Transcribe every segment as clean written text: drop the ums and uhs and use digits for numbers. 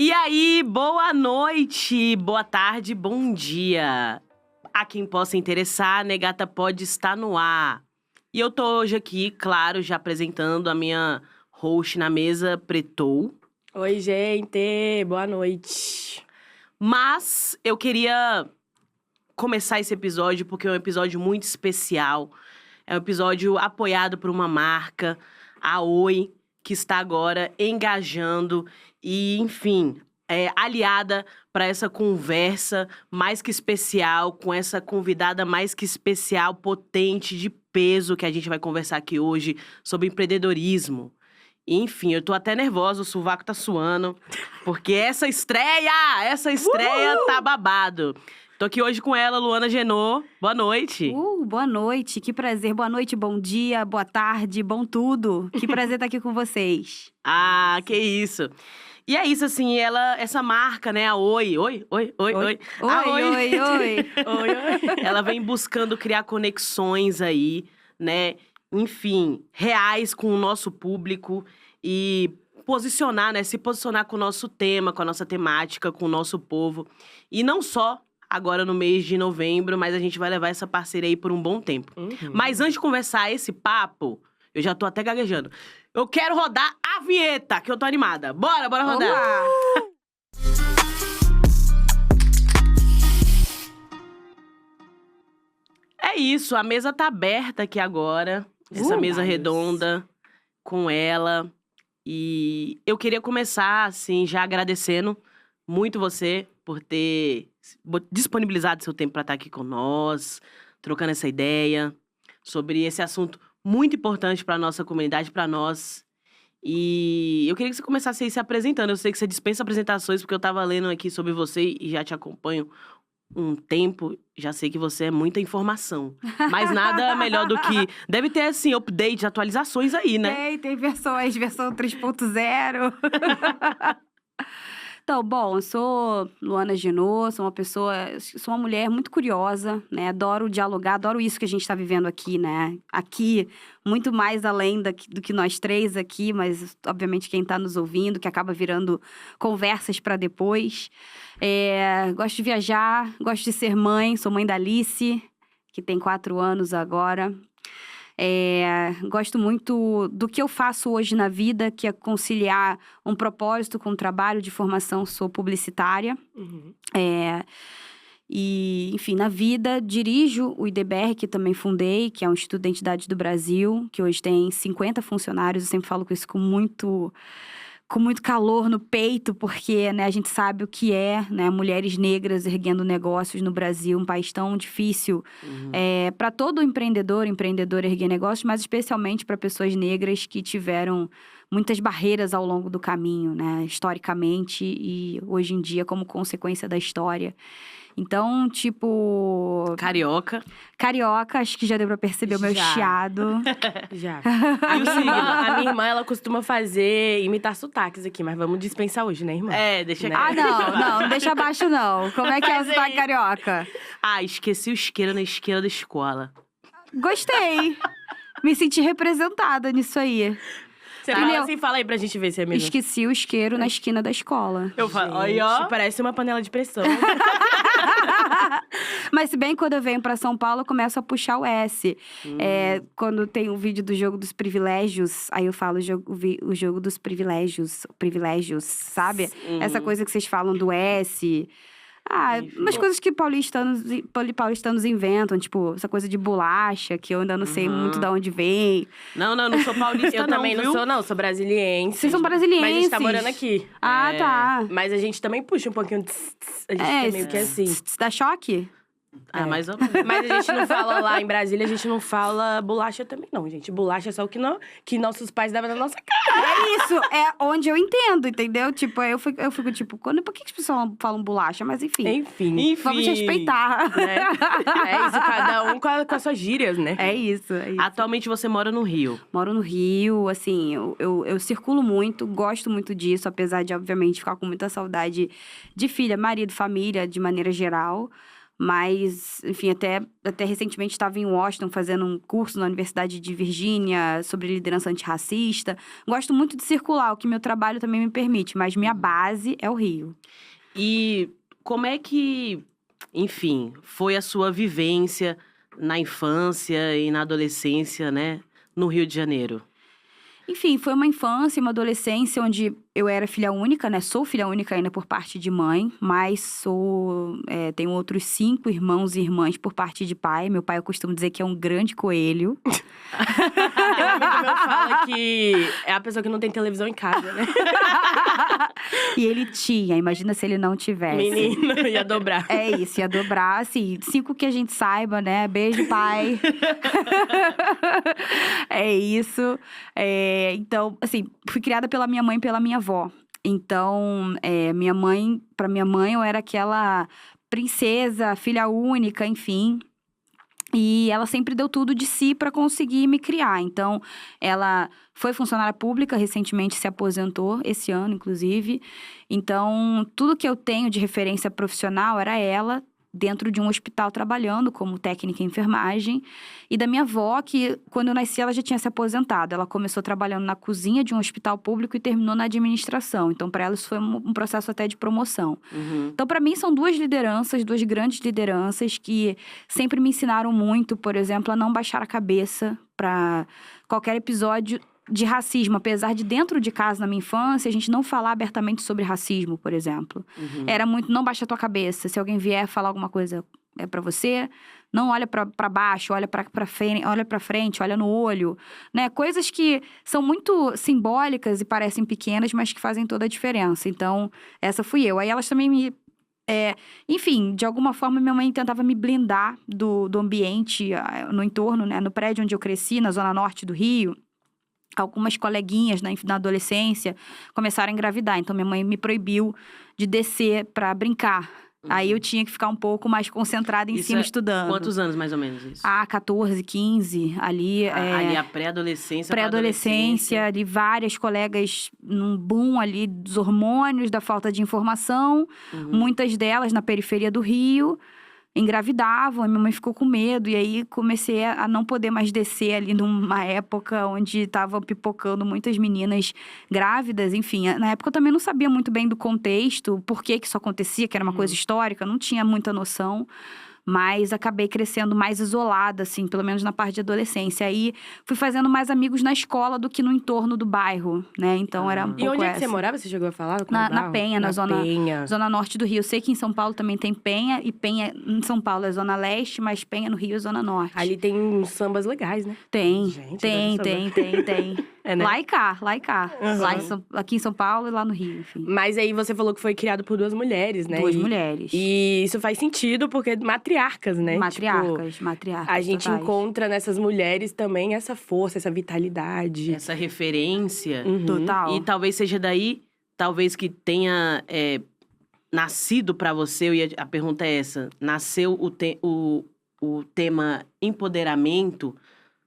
E aí, boa noite, boa tarde, bom dia. A quem possa interessar, a Negata Pod está no ar. E eu tô hoje aqui, claro, já apresentando a minha host na mesa, Pretou. Oi, gente, boa noite. Mas eu queria começar esse episódio porque é um episódio muito especial. É um episódio apoiado por uma marca, a Oi, que está agora engajando e, enfim, aliada para essa conversa mais que especial, com essa convidada mais que especial, potente, de peso, que a gente vai conversar aqui hoje sobre empreendedorismo. Enfim, eu tô até nervosa, o sovaco tá suando, porque essa estreia tá babado. Tô aqui hoje com ela, Luana Genô. Boa noite. Boa noite, que prazer. Boa noite, bom dia, boa tarde, bom tudo. Que prazer estar aqui com vocês. Ah, que isso. E é isso, assim, essa marca, né, a Oi. A Oi. Oi. Ela vem buscando criar conexões aí, né, enfim, reais com o nosso público e posicionar, né, se posicionar com o nosso tema, com a nossa temática, com o nosso povo. E não só agora no mês de novembro, mas a gente vai levar essa parceria aí por um bom tempo. Mas antes de conversar esse papo, eu já tô até gaguejando. Eu quero rodar a vinheta, que eu tô animada. Bora rodar. Olá. É isso, a mesa tá aberta aqui agora. Essa mesa redonda com ela. E eu queria começar, assim, já agradecendo muito você por ter disponibilizado seu tempo para estar aqui com nós, trocando essa ideia sobre esse assunto muito importante para nossa comunidade, para nós. E eu queria que você começasse aí se apresentando. Eu sei que você dispensa apresentações, porque eu tava lendo aqui sobre você e já te acompanho um tempo. Já sei que você é muita informação. Mas nada melhor do que... Deve ter, assim, updates, atualizações aí, né? Tem versão 3.0. Então, bom, eu sou Luana Genô, sou uma mulher muito curiosa, né? Adoro dialogar, adoro isso que a gente está vivendo aqui, né? Aqui, muito mais além do que nós três aqui, mas, obviamente, quem está nos ouvindo, que acaba virando conversas para depois. Gosto de viajar, gosto de ser mãe, sou mãe da Alice, que tem 4 anos agora. Gosto muito do que eu faço hoje na vida, que é conciliar um propósito com o trabalho de formação. Sou publicitária. E, enfim, na vida, dirijo o IDBR, que também fundei, que é um Instituto de Identidade do Brasil, que hoje tem 50 funcionários. Eu sempre falo com isso com muito calor no peito, porque, né, a gente sabe o que é, né, mulheres negras erguendo negócios no Brasil, um país tão difícil para todo empreendedora erguer negócios, mas especialmente para pessoas negras que tiveram muitas barreiras ao longo do caminho, né, historicamente e hoje em dia como consequência da história. Então, tipo... Carioca, acho que já deu pra perceber o meu chiado. Já. A minha irmã, ela costuma imitar sotaques aqui, mas vamos dispensar hoje, né, irmã? Deixa Né? aqui. Não deixa abaixo, não. Como é que é o sotaque carioca? Esqueci o isqueiro na esquina da escola. Gostei. Me senti representada nisso aí. Você fala assim, fala aí pra gente ver se é mesmo. Esqueci o isqueiro na esquina da escola. Eu falo, Gente, ó. parece uma panela de pressão. Mas se bem quando eu venho pra São Paulo, eu começo a puxar o S. Quando tem um vídeo do Jogo dos Privilégios, aí eu falo o jogo dos privilégios, sabe? Essa coisa que vocês falam do S. Umas coisas que paulistanos inventam, tipo, essa coisa de bolacha, que eu ainda não sei muito de onde vem. Não sou paulista, Eu também não sou, não. Sou brasiliense. Vocês são brasilienses? Mas a gente tá morando aqui. Tá. Mas a gente também puxa um pouquinho... A gente é meio que assim. Dá choque? Mais ou menos. Mas a gente não fala lá em Brasília, a gente não fala bolacha também, não, gente. Bolacha é só o que nossos pais davam na nossa cara. É isso, é onde eu entendo, entendeu? Tipo, eu fico tipo, por que as pessoas falam bolacha? Mas enfim. Enfim. Vamos respeitar. Né? É isso, cada um com as suas gírias, né? É isso. Atualmente você mora no Rio. Moro no Rio, assim, eu circulo muito, gosto muito disso, apesar de, obviamente, ficar com muita saudade de filha, marido, família, de maneira geral. Mas, enfim, até recentemente estava em Washington fazendo um curso na Universidade de Virgínia sobre liderança antirracista. Gosto muito de circular, o que meu trabalho também me permite, mas minha base é o Rio. E como é que, enfim, foi a sua vivência na infância e na adolescência, né, no Rio de Janeiro? Enfim, foi uma infância e uma adolescência onde eu era filha única, né? Sou filha única ainda por parte de mãe, mas tenho outros 5 irmãos e irmãs por parte de pai. Meu pai, eu costumo dizer que é um grande coelho. Tem um amigo meu que fala que é a pessoa que não tem televisão em casa, né? E ele tinha, imagina se ele não tivesse. Menino, ia dobrar. É isso, ia dobrar, assim, 5 que a gente saiba, né? Beijo, pai. É isso. Então, assim, fui criada pela minha mãe e pela minha avó. Então, pra minha mãe, eu era aquela princesa, filha única, enfim. E ela sempre deu tudo de si para conseguir me criar. Então, ela foi funcionária pública, recentemente se aposentou, esse ano, inclusive. Então, tudo que eu tenho de referência profissional era ela, dentro de um hospital trabalhando como técnica em enfermagem. E da minha avó, que quando eu nasci ela já tinha se aposentado. Ela começou trabalhando na cozinha de um hospital público e terminou na administração. Então, para ela isso foi um processo até de promoção. Uhum. Então, para mim, são 2 lideranças, 2 grandes lideranças que sempre me ensinaram muito, por exemplo, a não baixar a cabeça para qualquer episódio de racismo, apesar de dentro de casa, na minha infância, a gente não falar abertamente sobre racismo, por exemplo. Uhum. Era muito, não baixa a tua cabeça. Se alguém vier falar alguma coisa pra você, não olha pra baixo, olha pra frente, olha no olho, né? Coisas que são muito simbólicas e parecem pequenas, mas que fazem toda a diferença. Então, essa fui eu. Aí elas também enfim, de alguma forma, minha mãe tentava me blindar do ambiente no entorno, né? No prédio onde eu cresci, na zona norte do Rio. Algumas coleguinhas na adolescência começaram a engravidar. Então, minha mãe me proibiu de descer pra brincar. Aí, eu tinha que ficar um pouco mais concentrada em cima, estudando. Quantos anos, mais ou menos, isso? 14, 15. Ali, ali a pré-adolescência. Pré-adolescência, ali várias colegas num boom ali dos hormônios, da falta de informação. Uhum. Muitas delas na periferia do Rio. Engravidavam, e minha mãe ficou com medo. E aí, comecei a não poder mais descer ali numa época onde estavam pipocando muitas meninas grávidas. Enfim, na época eu também não sabia muito bem do contexto, por que isso acontecia, que era uma coisa histórica. Não tinha muita noção. Mas acabei crescendo mais isolada, assim, pelo menos na parte de adolescência. Aí, fui fazendo mais amigos na escola do que no entorno do bairro, né? Então, era um pouco E onde é que essa. você morava? Você chegou a falar? Na Penha, na Penha. zona norte do Rio. Eu sei que em São Paulo também tem Penha. E Penha, em São Paulo, é zona leste, mas Penha, no Rio, é zona norte. Ali tem uns sambas legais, né? Tem, Gente, tem. É, né? Lá e cá. Uhum. Aqui em São Paulo e lá no Rio, enfim. Mas aí, você falou que foi criado por 2 mulheres, né? 2 mulheres. E isso faz sentido, porque matriarcas, né? Matriarcas. A gente totais. encontra nessas mulheres também essa força, essa vitalidade. Essa referência. Uhum. Total. E talvez seja daí, talvez que tenha nascido pra você, e a pergunta é essa, nasceu o tema empoderamento,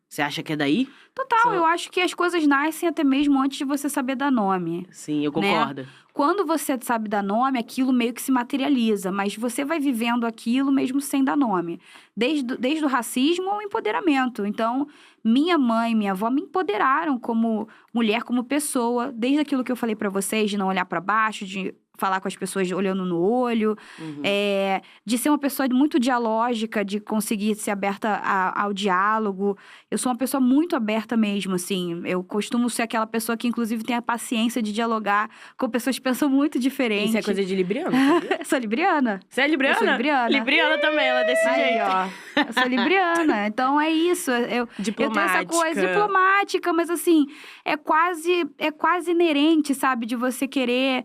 você acha que é daí? Total, eu acho que as coisas nascem até mesmo antes de você saber dar nome. Sim, eu concordo. Quando você sabe dar nome, aquilo meio que se materializa, mas você vai vivendo aquilo mesmo sem dar nome. Desde o racismo ao empoderamento. Então, minha mãe e minha avó me empoderaram como mulher, como pessoa, desde aquilo que eu falei pra vocês, de não olhar pra baixo, de falar com as pessoas olhando no olho, Uhum. De ser uma pessoa muito dialógica, de conseguir ser aberta ao diálogo. Eu sou uma pessoa muito aberta mesmo, assim. Eu costumo ser aquela pessoa que, inclusive, tem a paciência de dialogar com pessoas que pensam muito diferente. Isso é coisa de libriano, sabia? Sou libriana. Você é libriana? Eu sou libriana. Libriana também, ela é desse Aí, jeito. ó. Eu sou libriana. Então, é isso. Eu tenho essa coisa diplomática, mas assim, é quase inerente, sabe? De você querer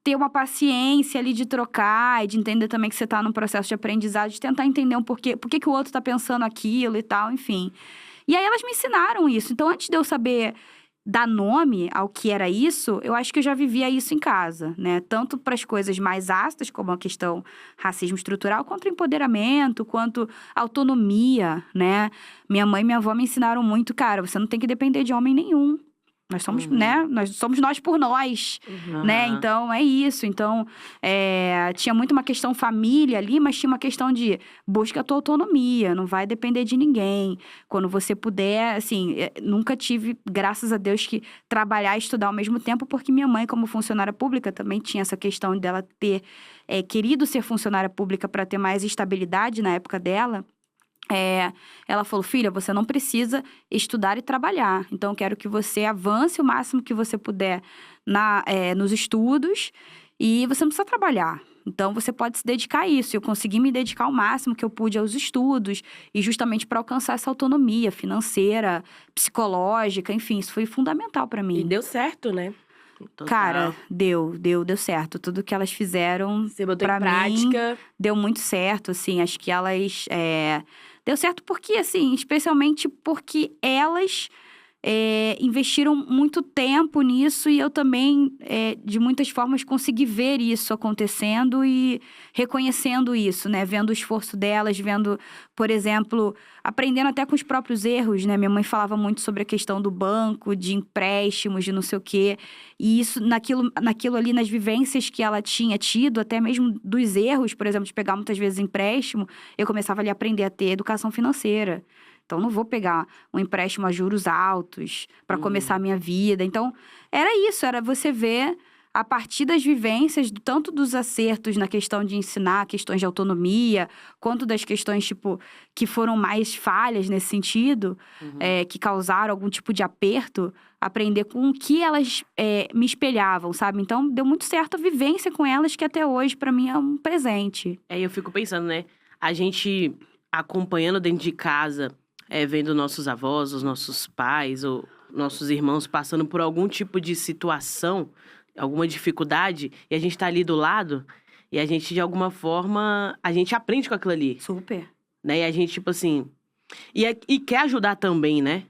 ter uma paciência ali de trocar e de entender também que você tá num processo de aprendizado, de tentar entender por que o outro tá pensando aquilo e tal, enfim. E aí, elas me ensinaram isso. Então, antes de eu saber dar nome ao que era isso, eu acho que eu já vivia isso em casa, né? Tanto para as coisas mais ácidas, como a questão racismo estrutural, quanto empoderamento, quanto autonomia, né? Minha mãe e minha avó me ensinaram muito, cara, você não tem que depender de homem nenhum. Nós somos, né? Nós somos nós por nós, né? Então, é isso. Então, tinha muito uma questão família ali, mas tinha uma questão de busca a tua autonomia, não vai depender de ninguém. Quando você puder, assim, nunca tive, graças a Deus, que trabalhar e estudar ao mesmo tempo, porque minha mãe, como funcionária pública, também tinha essa questão dela ter querido ser funcionária pública para ter mais estabilidade na época dela. Ela falou, filha, você não precisa estudar e trabalhar. Então, eu quero que você avance o máximo que você puder nos estudos e você não precisa trabalhar. Então, você pode se dedicar a isso. Eu consegui me dedicar ao máximo que eu pude aos estudos e justamente para alcançar essa autonomia financeira, psicológica, enfim, isso foi fundamental para mim. E deu certo, né? Total. Cara, deu certo. Tudo que elas fizeram, você botou pra em prática. Mim, deu muito certo, assim. Acho que elas... Deu certo porque, assim, especialmente porque elas investiram muito tempo nisso e eu também, de muitas formas, consegui ver isso acontecendo e reconhecendo isso, né? Vendo o esforço delas, vendo, por exemplo, aprendendo até com os próprios erros, né? Minha mãe falava muito sobre a questão do banco, de empréstimos, de não sei o quê. E isso, naquilo ali, nas vivências que ela tinha tido, até mesmo dos erros, por exemplo, de pegar muitas vezes empréstimo, eu começava ali a aprender a ter educação financeira. Então, não vou pegar um empréstimo a juros altos para começar a minha vida. Então, era isso, era você ver a partir das vivências, tanto dos acertos na questão de ensinar questões de autonomia, quanto das questões, tipo, que foram mais falhas nesse sentido, que causaram algum tipo de aperto, aprender com o que elas me espelhavam, sabe? Então, deu muito certo a vivência com elas, que até hoje, para mim, é um presente. Eu fico pensando, né? A gente acompanhando dentro de casa... vendo nossos avós, os nossos pais ou nossos irmãos passando por algum tipo de situação, alguma dificuldade, e a gente tá ali do lado, e a gente, de alguma forma, a gente aprende com aquilo ali. Super. Né? E a gente, tipo assim... E quer ajudar também, né?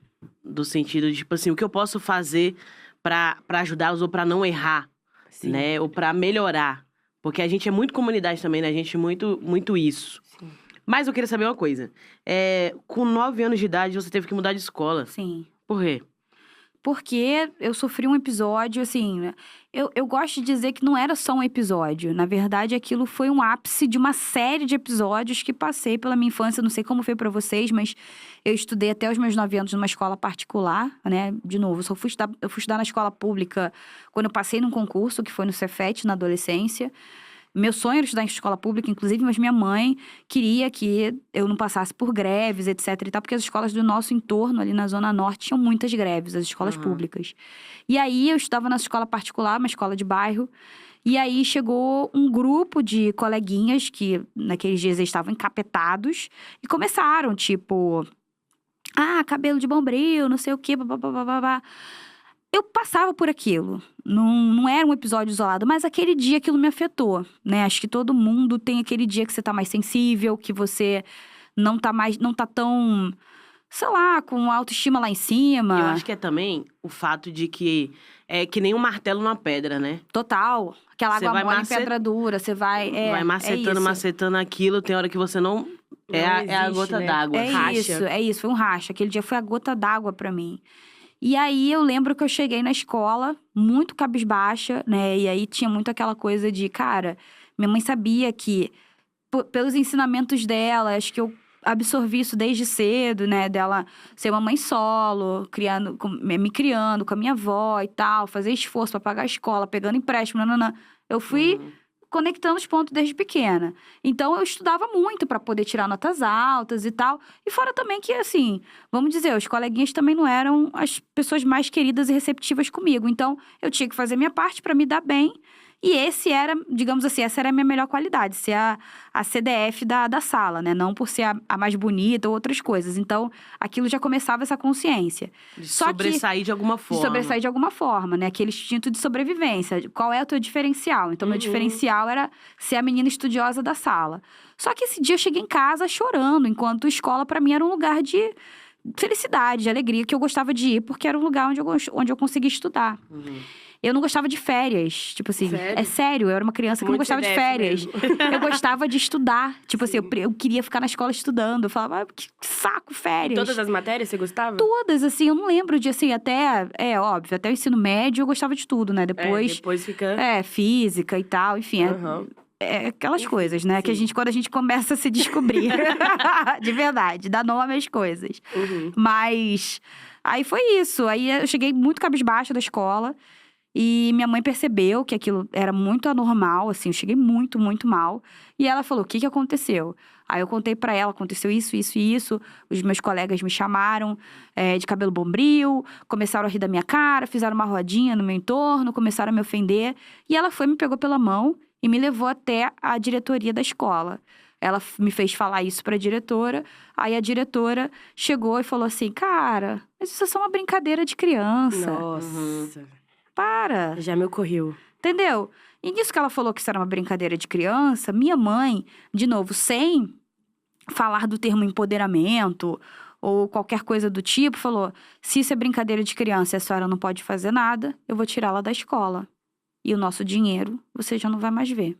Do sentido de, tipo assim, o que eu posso fazer pra ajudá-los ou pra não errar, Sim. né? Ou pra melhorar. Porque a gente é muito comunidade também, né? A gente é muito isso. Sim. Mas eu queria saber uma coisa. Com 9 anos de idade, você teve que mudar de escola. Sim. Por quê? Porque eu sofri um episódio, assim... Eu gosto de dizer que não era só um episódio. Na verdade, aquilo foi um ápice de uma série de episódios que passei pela minha infância. Não sei como foi pra vocês, mas eu estudei até os meus 9 anos numa escola particular, né? De novo, eu fui estudar na escola pública quando eu passei num concurso, que foi no Cefet, na adolescência. Meu sonho era estudar em escola pública, inclusive, mas minha mãe queria que eu não passasse por greves, etc e tal, porque as escolas do nosso entorno, ali na Zona Norte, tinham muitas greves, as escolas públicas. E aí, eu estudava nessa escola particular, uma escola de bairro, e aí chegou um grupo de coleguinhas que, naqueles dias, eles estavam encapetados, e começaram, tipo... cabelo de bombril, não sei o quê, babá. Eu passava por aquilo, não era um episódio isolado, mas aquele dia aquilo me afetou, né? Acho que todo mundo tem aquele dia que você tá mais sensível, que você não tá tão, sei lá, com autoestima lá em cima. Eu acho que é também o fato de que é que nem um martelo numa pedra, né? Total. Aquela água mole em pedra dura, você vai... vai macetando aquilo, tem hora que você não... É a gota d'água. É isso, foi um racha. Aquele dia foi a gota d'água pra mim. E aí, eu lembro que eu cheguei na escola, muito cabisbaixa, né? E aí, tinha muito aquela coisa de, cara... Minha mãe sabia que, pelos ensinamentos dela, acho que eu absorvi isso desde cedo, né? Dela ser uma mãe solo, me criando com a minha avó e tal. Fazer esforço pra pagar a escola, pegando empréstimo, nananã. Eu fui... conectando os pontos desde pequena. Então, eu estudava muito para poder tirar notas altas e tal. E fora também que, assim, vamos dizer, os coleguinhas também não eram as pessoas mais queridas e receptivas comigo. Então, eu tinha que fazer minha parte para me dar bem. E esse era, digamos assim, essa era a minha melhor qualidade. Ser a CDF da sala, né? Não por ser a mais bonita ou outras coisas. Então, aquilo já começava essa consciência. De sobressair de alguma forma. De sobressair de alguma forma, né? Aquele instinto de sobrevivência. Qual é o teu diferencial? Então, meu diferencial era ser a menina estudiosa da sala. Só que esse dia eu cheguei em casa chorando, enquanto escola, pra mim, era um lugar de felicidade, de alegria, que eu gostava de ir, porque era um lugar onde eu conseguia estudar. Eu não gostava de férias. Tipo assim, Sério? é sério, eu era uma criança que Muito não gostava de CDF férias. mesmo. Eu gostava de estudar. Tipo assim, eu queria ficar na escola estudando. Eu falava, que saco, férias. Todas as matérias você gostava? Todas, assim, eu não lembro de, assim, até, óbvio, até o ensino médio eu gostava de tudo, né? Depois, Depois fica... física e tal, enfim, Aham. aquelas Enfim, coisas, né? Que sim. quando a gente começa a se descobrir, de verdade, dá nome às coisas. Uhum. Mas, aí foi isso, aí eu cheguei muito cabisbaixa da escola e minha mãe percebeu que aquilo era muito anormal, assim, eu cheguei muito, muito mal. E ela falou, o que aconteceu? Aí eu contei pra ela, aconteceu isso, isso e isso. Os meus colegas me chamaram de cabelo bombril, começaram a rir da minha cara, fizeram uma rodinha no meu entorno, começaram a me ofender. E ela me pegou pela mão e me levou até a diretoria da escola. Ela me fez falar isso pra diretora. Aí a diretora chegou e falou assim, cara, mas isso é só uma brincadeira de criança. Nossa. Para, Já me ocorreu. entendeu? E nisso que ela falou que isso era uma brincadeira de criança, minha mãe, de novo, sem falar do termo empoderamento ou qualquer coisa do tipo, falou: se isso é brincadeira de criança e a senhora não pode fazer nada, eu vou tirá-la da escola. E o nosso dinheiro você já não vai mais ver.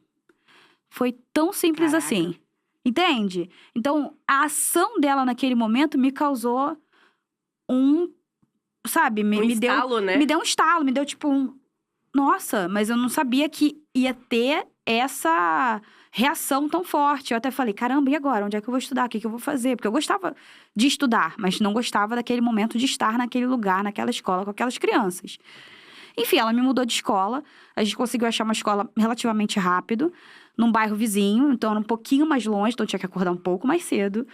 Foi tão simples Caraca. assim. Entende? Então, a ação dela naquele momento me causou sabe, me deu estalo, né? me deu um estalo, me deu tipo nossa, mas eu não sabia que ia ter essa reação tão forte. Eu até falei, caramba, e agora? Onde é que eu vou estudar? O que eu vou fazer? Porque eu gostava de estudar, mas não gostava daquele momento de estar naquele lugar, naquela escola, com aquelas crianças. Enfim, ela me mudou de escola. A gente conseguiu achar uma escola relativamente rápido, num bairro vizinho, então era um pouquinho mais longe, então eu tinha que acordar um pouco mais cedo.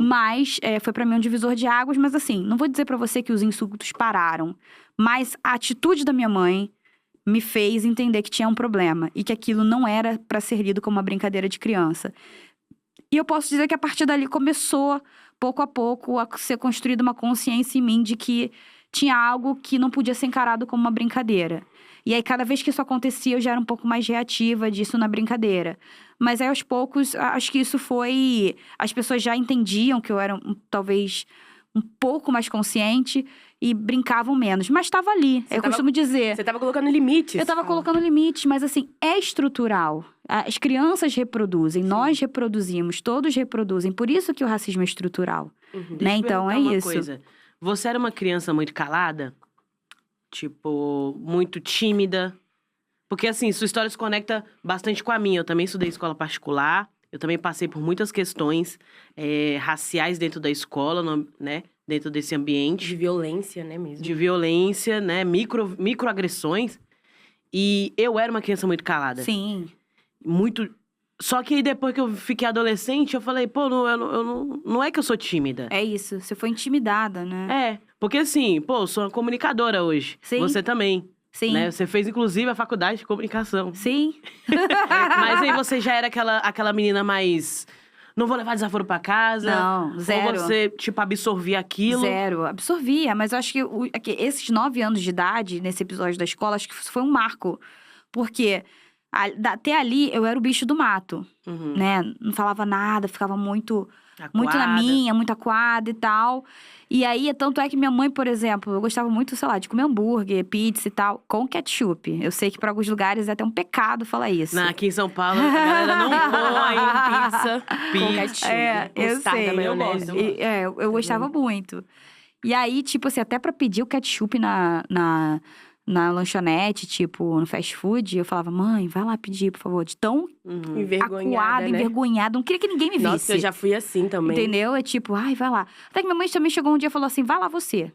Mas foi pra mim um divisor de águas, mas assim, não vou dizer pra você que os insultos pararam, mas a atitude da minha mãe me fez entender que tinha um problema e que aquilo não era pra ser lido como uma brincadeira de criança. E eu posso dizer que a partir dali começou, pouco a pouco, a ser construída uma consciência em mim de que tinha algo que não podia ser encarado como uma brincadeira. E aí, cada vez que isso acontecia, eu já era um pouco mais reativa disso na brincadeira. Mas aí, aos poucos, acho que isso foi... As pessoas já entendiam que eu era, talvez, um pouco mais consciente e brincavam menos. Mas estava ali, costumo dizer. Você tava colocando limites. Eu tava colocando limites, mas assim, é estrutural. As crianças reproduzem, nós reproduzimos, todos reproduzem. Por isso que o racismo é estrutural, né? Então, é isso. Coisa. Você era uma criança muito calada? Tipo, muito tímida? Porque, assim, sua história se conecta bastante com a minha. Eu também estudei escola particular. Eu também passei por muitas questões raciais dentro da escola, né? Dentro desse ambiente. De violência, né, mesmo? De violência, né? Microagressões. E eu era uma criança muito calada. Sim. Muito... Só que aí, depois que eu fiquei adolescente, eu falei, pô, não é que eu sou tímida. É isso, você foi intimidada, né? É, porque assim, pô, eu sou uma comunicadora hoje. Sim. Você também. Sim. Né? Você fez, inclusive, a faculdade de comunicação. Sim. Mas aí você já era aquela menina mais... Não vou levar desaforo pra casa. Não, zero. Ou você, tipo, absorvia aquilo. Zero, absorvia. Mas eu acho que esses 9 anos de idade, nesse episódio da escola, acho que isso foi um marco. Porque até ali, eu era o bicho do mato, né? Não falava nada, ficava muito na minha, muito acuada e tal. E aí, tanto é que minha mãe, por exemplo, eu gostava muito, sei lá, de comer hambúrguer, pizza e tal, com ketchup. Eu sei que para alguns lugares é até um pecado falar isso. Aqui em São Paulo, a galera não põe pizza com ketchup. Eu Mostarda, sei. maionese. Eu gostava muito. E aí, tipo assim, até pra pedir o ketchup na lanchonete, tipo, no fast food, eu falava, mãe, vai lá pedir, por favor. De tão Envergonhada, acuada, né? envergonhada. Não queria que ninguém me visse. Nossa, eu já fui assim também. Entendeu? É tipo, ai, vai lá. Até que minha mãe também chegou um dia e falou assim, vai lá você.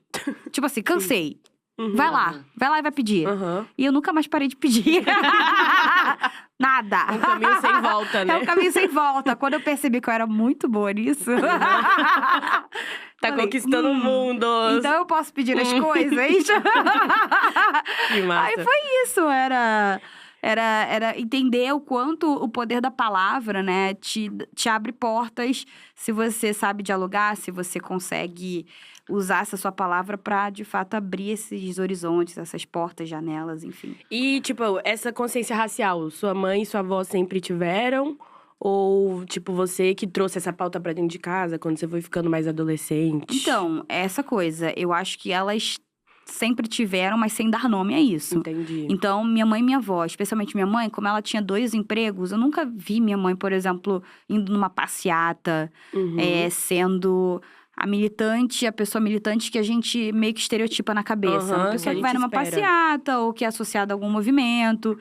Tipo assim, cansei. Vai lá e vai pedir. E eu nunca mais parei de pedir. Nada. É um caminho sem volta, né? É um caminho sem volta. Quando eu percebi que eu era muito boa nisso... Tá falei, conquistando o mundo. Então eu posso pedir as coisas? Que massa. Aí foi isso, era entender o quanto o poder da palavra, né, te abre portas se você sabe dialogar, se você consegue usar essa sua palavra pra, de fato, abrir esses horizontes, essas portas, janelas, enfim. E, tipo, essa consciência racial, sua mãe e sua avó sempre tiveram? Ou, tipo, você que trouxe essa pauta pra dentro de casa, quando você foi ficando mais adolescente? Então, essa coisa, eu acho que elas sempre tiveram, mas sem dar nome a isso. Entendi. Então, minha mãe e minha avó, especialmente minha mãe, como ela tinha 2 empregos, eu nunca vi minha mãe, por exemplo, indo numa passeata, sendo a pessoa militante que a gente meio que estereotipa na cabeça. Uma pessoa que vai numa passeata ou que é associada a algum movimento,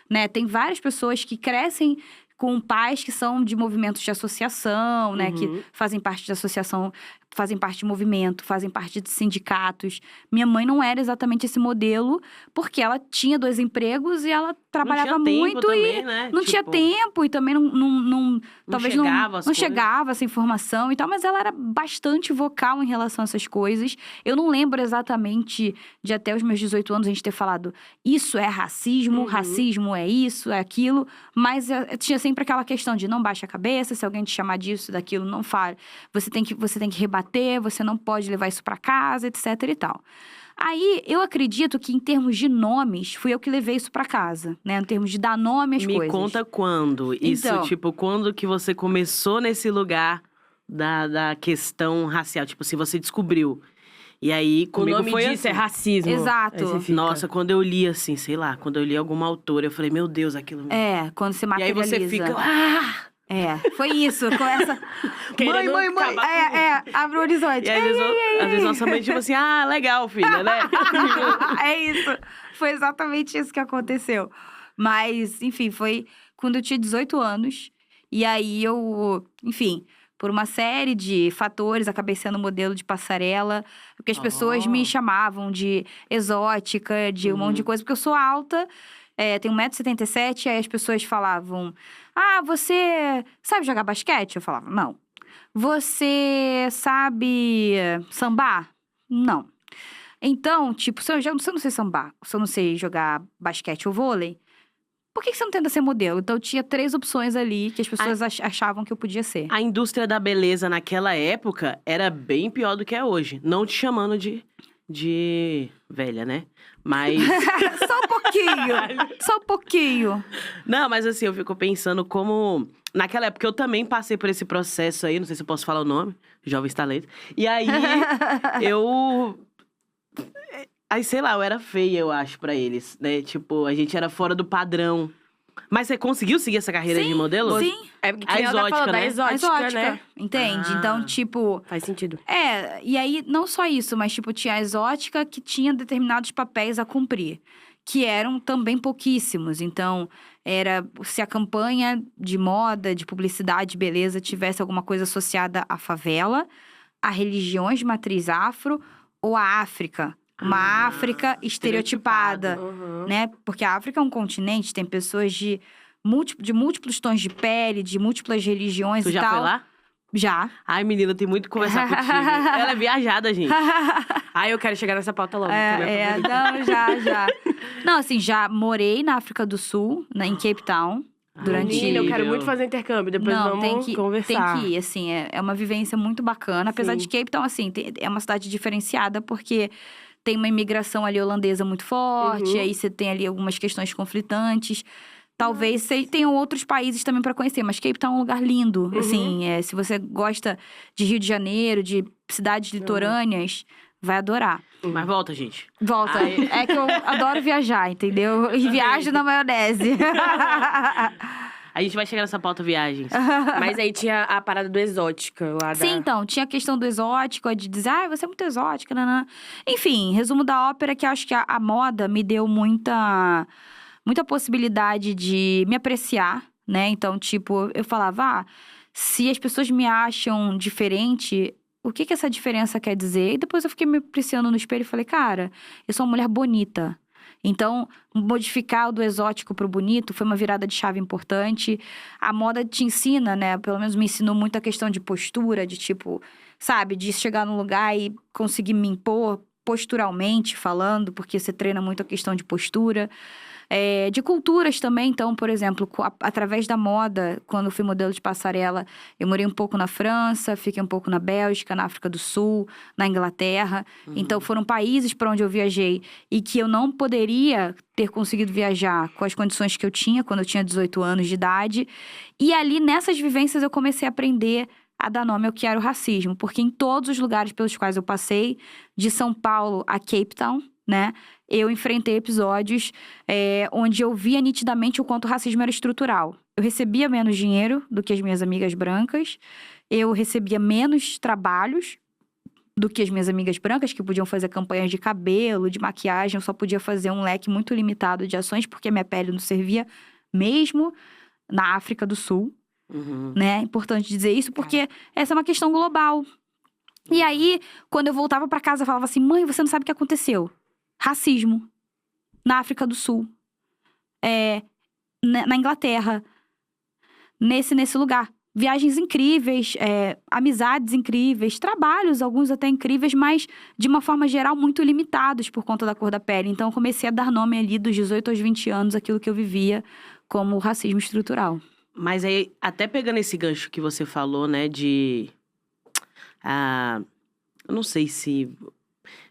né? Tem várias pessoas que crescem com pais que são de movimentos de associação, né? Que fazem parte de associação, fazem parte de movimento, fazem parte de sindicatos. Minha mãe não era exatamente esse modelo, porque ela tinha 2 empregos e ela trabalhava muito também, e né? não tinha tempo e também talvez não chegava essa informação e tal, mas ela era bastante vocal em relação a essas coisas. Eu não lembro exatamente de até os meus 18 anos a gente ter falado isso é racismo, racismo é isso, é aquilo, mas tinha sempre aquela questão de não baixa a cabeça, se alguém te chamar disso, daquilo, não fale. Você tem que rebater, você não pode levar isso pra casa, etc e tal. Aí, eu acredito que em termos de nomes, fui eu que levei isso pra casa, né? Em termos de dar nome às coisas. Me conta quando. Isso, tipo, quando que você começou nesse lugar da questão racial? Tipo, se você descobriu. E aí, comigo foi O nome disso assim. é racismo. Exato. Nossa, quando eu li assim, sei lá, quando eu li alguma autora, eu falei, meu Deus, aquilo... Quando você E aí materializa. você fica... Foi isso. Começa... Mãe. Abre o horizonte. E às vezes nossa mãe, tipo assim, legal, filha, né? É isso. Foi exatamente isso que aconteceu. Mas, enfim, foi quando eu tinha 18 anos. E aí enfim, por uma série de fatores, acabei sendo modelo de passarela. Porque as pessoas me chamavam de exótica, de um monte de coisa. Porque eu sou alta, tenho 1,77 m, aí as pessoas falavam... você sabe jogar basquete? Eu falava, não. Você sabe sambar? Não. Então, tipo, se eu não sei sambar, se eu não sei jogar basquete ou vôlei, por que você não tenta ser modelo? Então, tinha 3 opções ali que as pessoas achavam que eu podia ser. A indústria da beleza naquela época era bem pior do que é hoje. Não te chamando de velha, né? Mas... Só um pouquinho. Não, mas assim, eu fico pensando como... Naquela época, eu também passei por esse processo aí. Não sei se eu posso falar o nome. Jovens Talentos. E aí, Aí, sei lá, eu era feia, eu acho, pra eles, né? Tipo, a gente era fora do padrão. Mas você conseguiu seguir essa carreira de modelo? Sim. É porque A exótica, né? A exótica, né? Entende? Então, tipo... Faz sentido. E aí, não só isso, mas, tipo, tinha a exótica que tinha determinados papéis a cumprir. Que eram também pouquíssimos. Então, se a campanha de moda, de publicidade, de beleza, tivesse alguma coisa associada à favela, a religiões de matriz afro ou à África. Uma África estereotipada, né? Porque a África é um continente, tem pessoas de múltiplos tons de pele, de múltiplas religiões e tal. Tu já foi lá? Já. Ai, menina, tem muito que conversar contigo. Ela é viajada, gente. Eu quero chegar nessa pauta logo. Já. Não, assim, já morei na África do Sul, em Cape Town. Menina, eu quero muito fazer intercâmbio, depois vamos conversar. Tem que ir, assim, é uma vivência muito bacana. Apesar de Cape Town, assim, é uma cidade diferenciada, porque... Tem uma imigração ali holandesa muito forte, aí você tem ali algumas questões conflitantes. Talvez tenham outros países também para conhecer, mas Cape Town é um lugar lindo. Assim, se você gosta de Rio de Janeiro, de cidades litorâneas, vai adorar. Mas volta, gente. Volta. É que eu adoro viajar, entendeu? E viajo na maionese. A gente vai chegar nessa pauta viagens. Mas aí tinha a parada do exótica lá Sim, então, tinha a questão do exótico, de dizer, você é muito exótica, nanã. Enfim, resumo da ópera é que eu acho que a moda me deu muita possibilidade de me apreciar, né? Então, tipo, eu falava, se as pessoas me acham diferente, o que essa diferença quer dizer? E depois eu fiquei me apreciando no espelho e falei, cara, eu sou uma mulher bonita. Então, modificar do exótico pro bonito foi uma virada de chave importante. A moda te ensina, né? Pelo menos me ensinou muito a questão de postura, de tipo, sabe? De chegar num lugar e conseguir me impor posturalmente falando, porque você treina muito a questão de postura. De culturas também, então, por exemplo, através da moda, quando eu fui modelo de passarela, eu morei um pouco na França, fiquei um pouco na Bélgica, na África do Sul, na Inglaterra. Então, foram países para onde eu viajei e que eu não poderia ter conseguido viajar com as condições que eu tinha quando eu tinha 18 anos de idade. E ali, nessas vivências, eu comecei a aprender a dar nome ao que era o racismo. Porque em todos os lugares pelos quais eu passei, de São Paulo a Cape Town, né? Eu enfrentei episódios onde eu via nitidamente o quanto o racismo era estrutural. Eu recebia menos dinheiro do que as minhas amigas brancas. Eu recebia menos trabalhos do que as minhas amigas brancas, que podiam fazer campanhas de cabelo, de maquiagem. Eu só podia fazer um leque muito limitado de ações, porque a minha pele não servia mesmo na África do Sul, né? É importante dizer isso, porque essa é uma questão global. E aí, quando eu voltava pra casa, eu falava assim, mãe, você não sabe o que aconteceu. Racismo. Na África do Sul. Na Inglaterra. Nesse lugar. Viagens incríveis, amizades incríveis, trabalhos, alguns até incríveis, mas de uma forma geral muito limitados por conta da cor da pele. Então eu comecei a dar nome ali dos 18 aos 20 anos, aquilo que eu vivia como racismo estrutural. Mas aí, até pegando esse gancho que você falou, né, eu não sei se...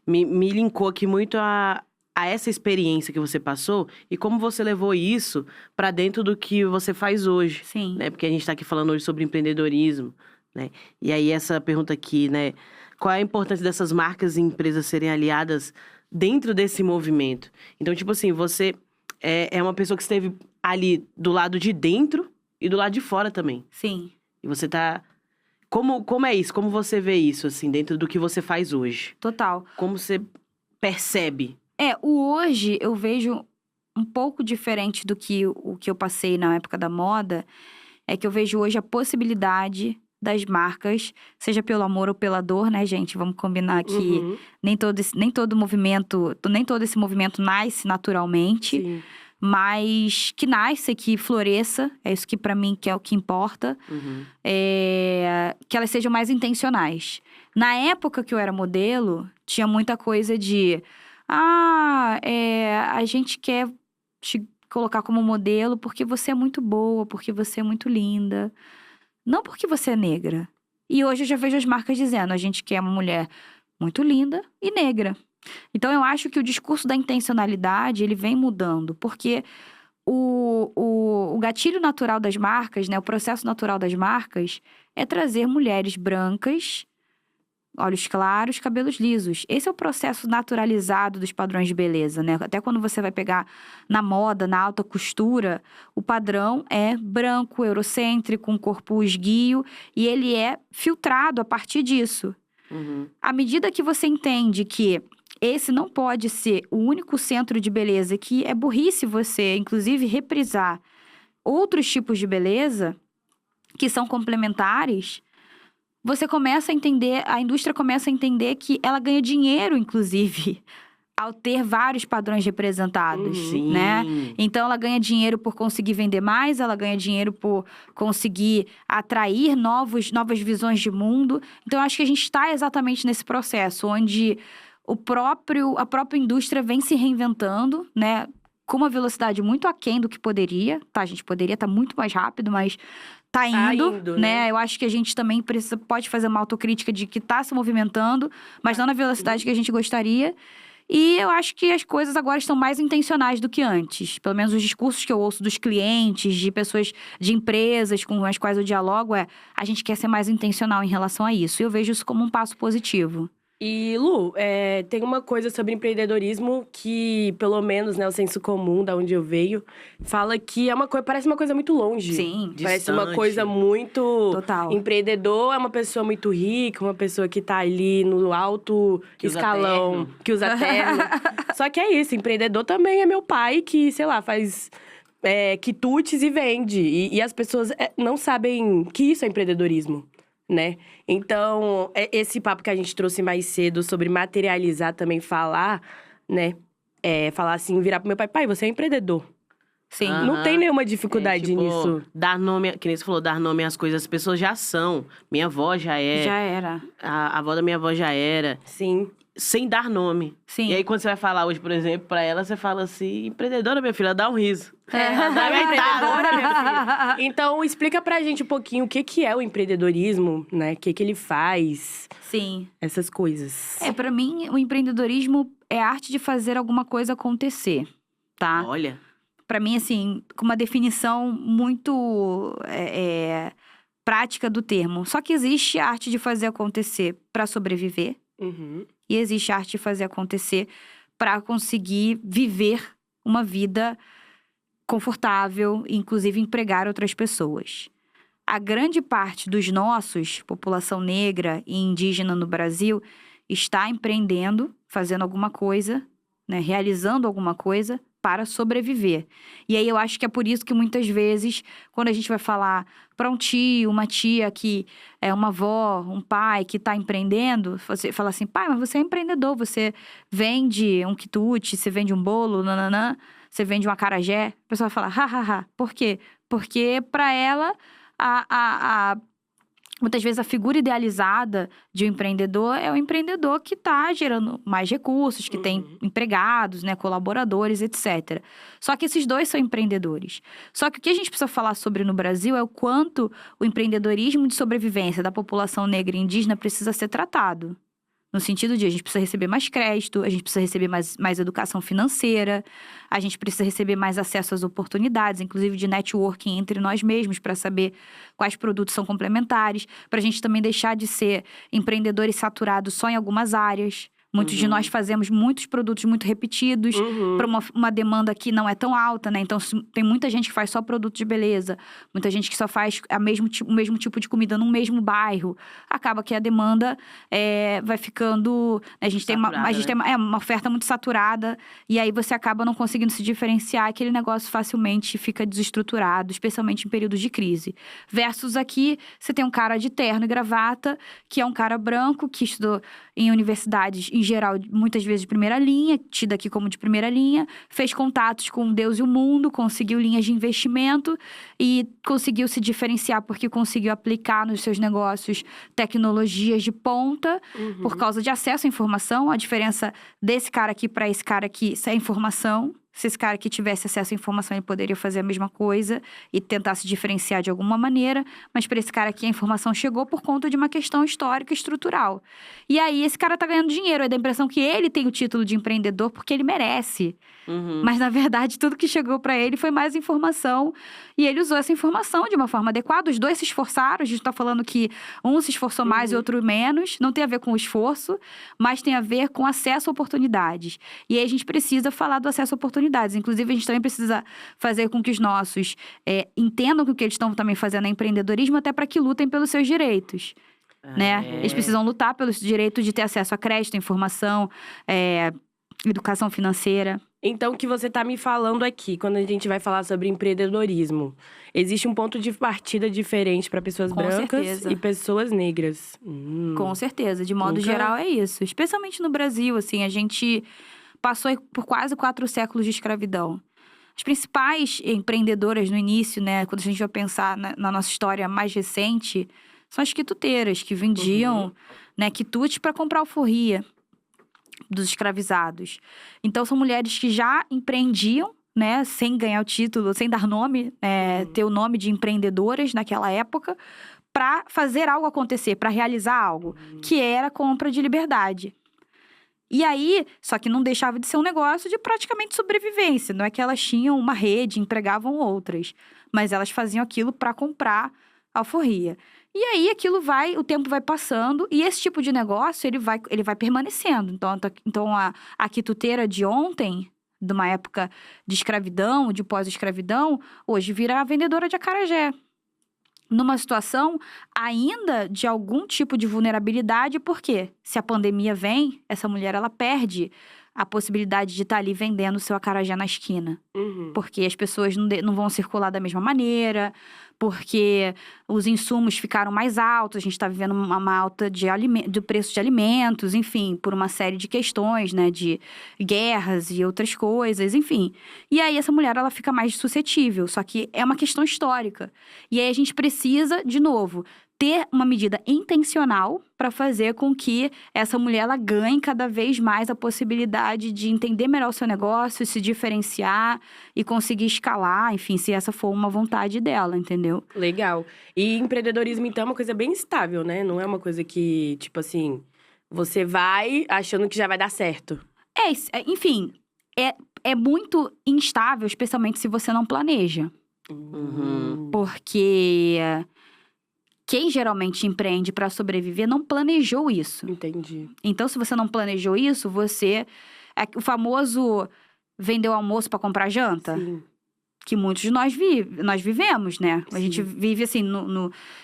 Me linkou aqui muito a essa experiência que você passou e como você levou isso pra dentro do que você faz hoje. Sim. Né? Porque a gente tá aqui falando hoje sobre empreendedorismo, né? E aí, essa pergunta aqui, né? Qual é a importância dessas marcas e empresas serem aliadas dentro desse movimento? Então, tipo assim, você é uma pessoa que esteve ali do lado de dentro e do lado de fora também. Sim. E você tá... Como é isso? Como você vê isso, assim, dentro do que você faz hoje? Total. Como você percebe? O hoje eu vejo um pouco diferente do que o que eu passei na época da moda. É que eu vejo hoje a possibilidade das marcas, seja pelo amor ou pela dor, né, gente? Vamos combinar que nem todo esse movimento nasce naturalmente. Sim. Mas que nasça, que floresça, é isso que pra mim que é o que importa, que elas sejam mais intencionais. Na época que eu era modelo, tinha muita coisa de, a gente quer te colocar como modelo porque você é muito boa, porque você é muito linda, não porque você é negra. E hoje eu já vejo as marcas dizendo, a gente quer uma mulher muito linda e negra. Então, eu acho que o discurso da intencionalidade, ele vem mudando. Porque o gatilho natural das marcas, né? O processo natural das marcas é trazer mulheres brancas, olhos claros, cabelos lisos. Esse é o processo naturalizado dos padrões de beleza, né? Até quando você vai pegar na moda, na alta costura, o padrão é branco, eurocêntrico, um corpo esguio. E ele é filtrado a partir disso. À medida que você entende que esse não pode ser o único centro de beleza, que é burrice você, inclusive, reprisar outros tipos de beleza que são complementares, você começa a entender, a indústria começa a entender que ela ganha dinheiro, inclusive, ao ter vários padrões representados, né? Então, ela ganha dinheiro por conseguir vender mais, ela ganha dinheiro por conseguir atrair novas visões de mundo. Então, eu acho que a gente está exatamente nesse processo, onde a própria indústria vem se reinventando, né? Com uma velocidade muito aquém do que poderia, tá? A gente poderia estar muito mais rápido, mas tá indo, né? Eu acho que a gente também pode fazer uma autocrítica de que tá se movimentando, mas não na velocidade que a gente gostaria. E eu acho que as coisas agora estão mais intencionais do que antes. Pelo menos os discursos que eu ouço dos clientes, de pessoas, de empresas com as quais eu dialogo, a gente quer ser mais intencional em relação a isso. E eu vejo isso como um passo positivo. E, Lu, tem uma coisa sobre empreendedorismo que, pelo menos, né, o senso comum, da onde eu venho, fala que parece uma coisa muito longe. Sim. Parece uma Distante. coisa muito... Total. Empreendedor é uma pessoa muito rica, uma pessoa que tá ali no alto Que usa escalão, terno. que usa terno. Só que é isso, empreendedor também é meu pai que, sei lá, faz... quitutes e vende. E as pessoas não sabem que isso é empreendedorismo, né? Então, esse papo que a gente trouxe mais cedo sobre materializar também, falar, né? Falar assim, virar pro meu pai, pai, você é empreendedor. Sim. Não tem nenhuma dificuldade tipo, nisso. Dar nome, que nem você falou, dar nome às coisas, as pessoas já são. Minha avó já é. Já era. A avó da minha avó já era. Sim. Sem dar nome. Sim. E aí, quando você vai falar hoje, por exemplo, pra ela, você fala assim, empreendedora, minha filha, dá um riso. Empreendedora, minha filha. Então, explica pra gente um pouquinho o que é o empreendedorismo, né? O que ele faz, Sim. essas coisas. Pra mim, o empreendedorismo é a arte de fazer alguma coisa acontecer, tá? Olha. Pra mim, assim, com uma definição muito prática do termo. Só que existe a arte de fazer acontecer pra sobreviver. Uhum. E existe a arte de fazer acontecer para conseguir viver uma vida confortável, inclusive empregar outras pessoas. A grande parte dos nossos, população negra e indígena no Brasil, está empreendendo, fazendo alguma coisa, né, realizando alguma coisa para sobreviver. E aí eu acho que é por isso que muitas vezes, quando a gente vai falar para um tio, uma tia que é uma avó, um pai que está empreendendo, você fala assim, pai, mas você é empreendedor, você vende um quitute, você vende um bolo, nananã, você vende um acarajé. A pessoa vai falar, hahaha. Por quê? Porque para ela, muitas vezes a figura idealizada de um empreendedor é o empreendedor que está gerando mais recursos, que tem empregados, né, colaboradores, etc. Só que esses dois são empreendedores. Só que o que a gente precisa falar sobre no Brasil é o quanto o empreendedorismo de sobrevivência da população negra e indígena precisa ser tratado. No sentido de a gente precisa receber mais crédito, a gente precisa receber mais educação financeira, a gente precisa receber mais acesso às oportunidades, inclusive de networking entre nós mesmos, para saber quais produtos são complementares, para a gente também deixar de ser empreendedores saturados só em algumas áreas. Muitos de nós fazemos muitos produtos muito repetidos para uma demanda que não é tão alta, né? Então, tem muita gente que faz só produto de beleza. Muita gente que só faz o mesmo tipo de comida num mesmo bairro. Acaba que a demanda vai ficando... A gente tem uma oferta muito saturada. E aí, você acaba não conseguindo se diferenciar. Aquele negócio facilmente fica desestruturado, especialmente em períodos de crise. Versus aqui, você tem um cara de terno e gravata, que é um cara branco, que estudou em universidades, em geral, muitas vezes de primeira linha, tido aqui como de primeira linha, fez contatos com Deus e o mundo, conseguiu linhas de investimento e conseguiu se diferenciar porque conseguiu aplicar nos seus negócios tecnologias de ponta por causa de acesso à informação. A diferença desse cara aqui para esse cara aqui é a informação. Se esse cara que tivesse acesso à informação, ele poderia fazer a mesma coisa e tentar se diferenciar de alguma maneira. Mas para esse cara aqui, a informação chegou por conta de uma questão histórica e estrutural. E aí, esse cara tá ganhando dinheiro. Dá a impressão que ele tem o título de empreendedor porque ele merece. Mas, na verdade, tudo que chegou para ele foi mais informação. E ele usou essa informação de uma forma adequada. Os dois se esforçaram. A gente tá falando que um se esforçou mais e outro menos. Não tem a ver com o esforço, mas tem a ver com acesso a oportunidades. E aí, a gente precisa falar do acesso a oportunidades. Inclusive, a gente também precisa fazer com que os nossos entendam que o que eles estão também fazendo é empreendedorismo, até para que lutem pelos seus direitos. Né? Eles precisam lutar pelo direito de ter acesso a crédito, informação, educação financeira. Então, o que você está me falando aqui, quando a gente vai falar sobre empreendedorismo, existe um ponto de partida diferente para pessoas brancas e pessoas negras. Com certeza, de modo geral é isso. Especialmente no Brasil, assim, a gente passou por quase 4 séculos de escravidão. As principais empreendedoras no início, né, quando a gente vai pensar na nossa história mais recente, são as quituteiras, que vendiam quitute para comprar alforria dos escravizados. Então, são mulheres que já empreendiam, né, sem ganhar o título, sem dar nome, ter o nome de empreendedoras naquela época, para fazer algo acontecer, para realizar algo, que era a compra de liberdade. E aí, só que não deixava de ser um negócio de praticamente sobrevivência. Não é que elas tinham uma rede, empregavam outras, mas elas faziam aquilo para comprar alforria. E aí, o tempo vai passando, e esse tipo de negócio, ele vai permanecendo. Então a quituteira de ontem, de uma época de escravidão, de pós-escravidão, hoje vira a vendedora de acarajé. Numa situação ainda de algum tipo de vulnerabilidade, porque se a pandemia vem, essa mulher, ela perde a possibilidade de estar ali vendendo o seu acarajé na esquina. Porque as pessoas não vão circular da mesma maneira, porque os insumos ficaram mais altos, a gente está vivendo uma alta do preço de alimentos, enfim, por uma série de questões, né, de guerras e outras coisas, enfim. E aí essa mulher, ela fica mais suscetível, só que é uma questão histórica. E aí a gente precisa, de novo, ter uma medida intencional para fazer com que essa mulher ela ganhe cada vez mais a possibilidade de entender melhor o seu negócio, se diferenciar e conseguir escalar, enfim, se essa for uma vontade dela, entendeu? Legal. E empreendedorismo, então, é uma coisa bem estável, né? Não é uma coisa que, tipo assim, você vai achando que já vai dar certo. Enfim, é muito instável, especialmente se você não planeja. Porque quem geralmente empreende para sobreviver não planejou isso. Entendi. Então, se você não planejou isso, você o famoso vender o almoço para comprar janta. Sim. Que muitos de nós vivemos, né? A gente vive assim,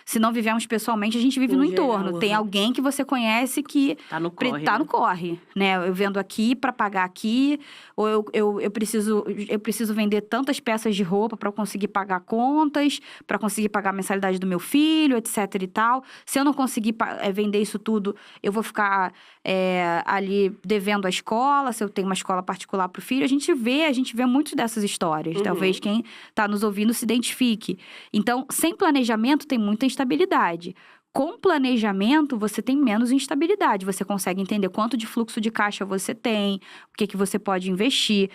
se não vivemos pessoalmente, a gente vive no entorno. Tem alguém que você conhece que tá no corre, no corre, né? Eu vendo aqui para pagar aqui, ou eu preciso vender tantas peças de roupa para conseguir pagar contas, para conseguir pagar a mensalidade do meu filho, etc e tal. Se eu não conseguir vender isso tudo, eu vou ficar ali devendo a escola, se eu tenho uma escola particular para o filho. A gente vê muitas dessas histórias. Talvez quem está nos ouvindo se identifique. Então, sem planejamento tem muita instabilidade. Com planejamento, você tem menos instabilidade. Você consegue entender quanto de fluxo de caixa você tem, o que você pode investir,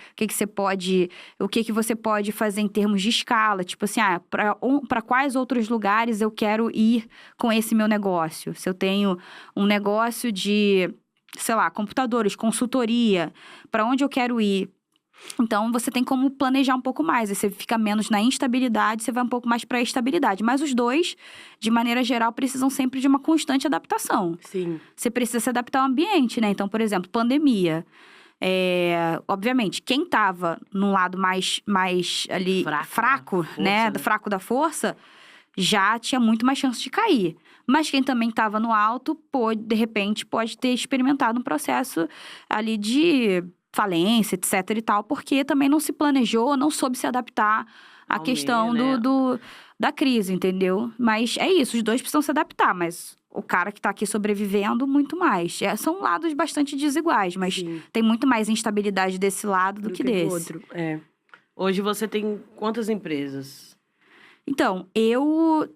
o que você pode fazer em termos de escala. Tipo assim, para quais outros lugares eu quero ir com esse meu negócio? Se eu tenho um negócio de, sei lá, computadores, consultoria, para onde eu quero ir? Então, você tem como planejar um pouco mais. Aí você fica menos na instabilidade, você vai um pouco mais para a estabilidade. Mas os dois, de maneira geral, precisam sempre de uma constante adaptação. Sim. Você precisa se adaptar ao ambiente, né? Então, por exemplo, pandemia. Obviamente, quem estava num lado mais ali fraco, né? Fraco da força, já tinha muito mais chance de cair. Mas quem também estava no alto, de repente, pode ter experimentado um processo ali de falência, etc e tal, porque também não se planejou, não soube se adaptar à questão da crise, entendeu? Mas é isso, os dois precisam se adaptar, mas o cara que tá aqui sobrevivendo, muito mais. São lados bastante desiguais, mas tem muito mais instabilidade desse lado do que desse. Do outro. Hoje você tem quantas empresas? Então, eu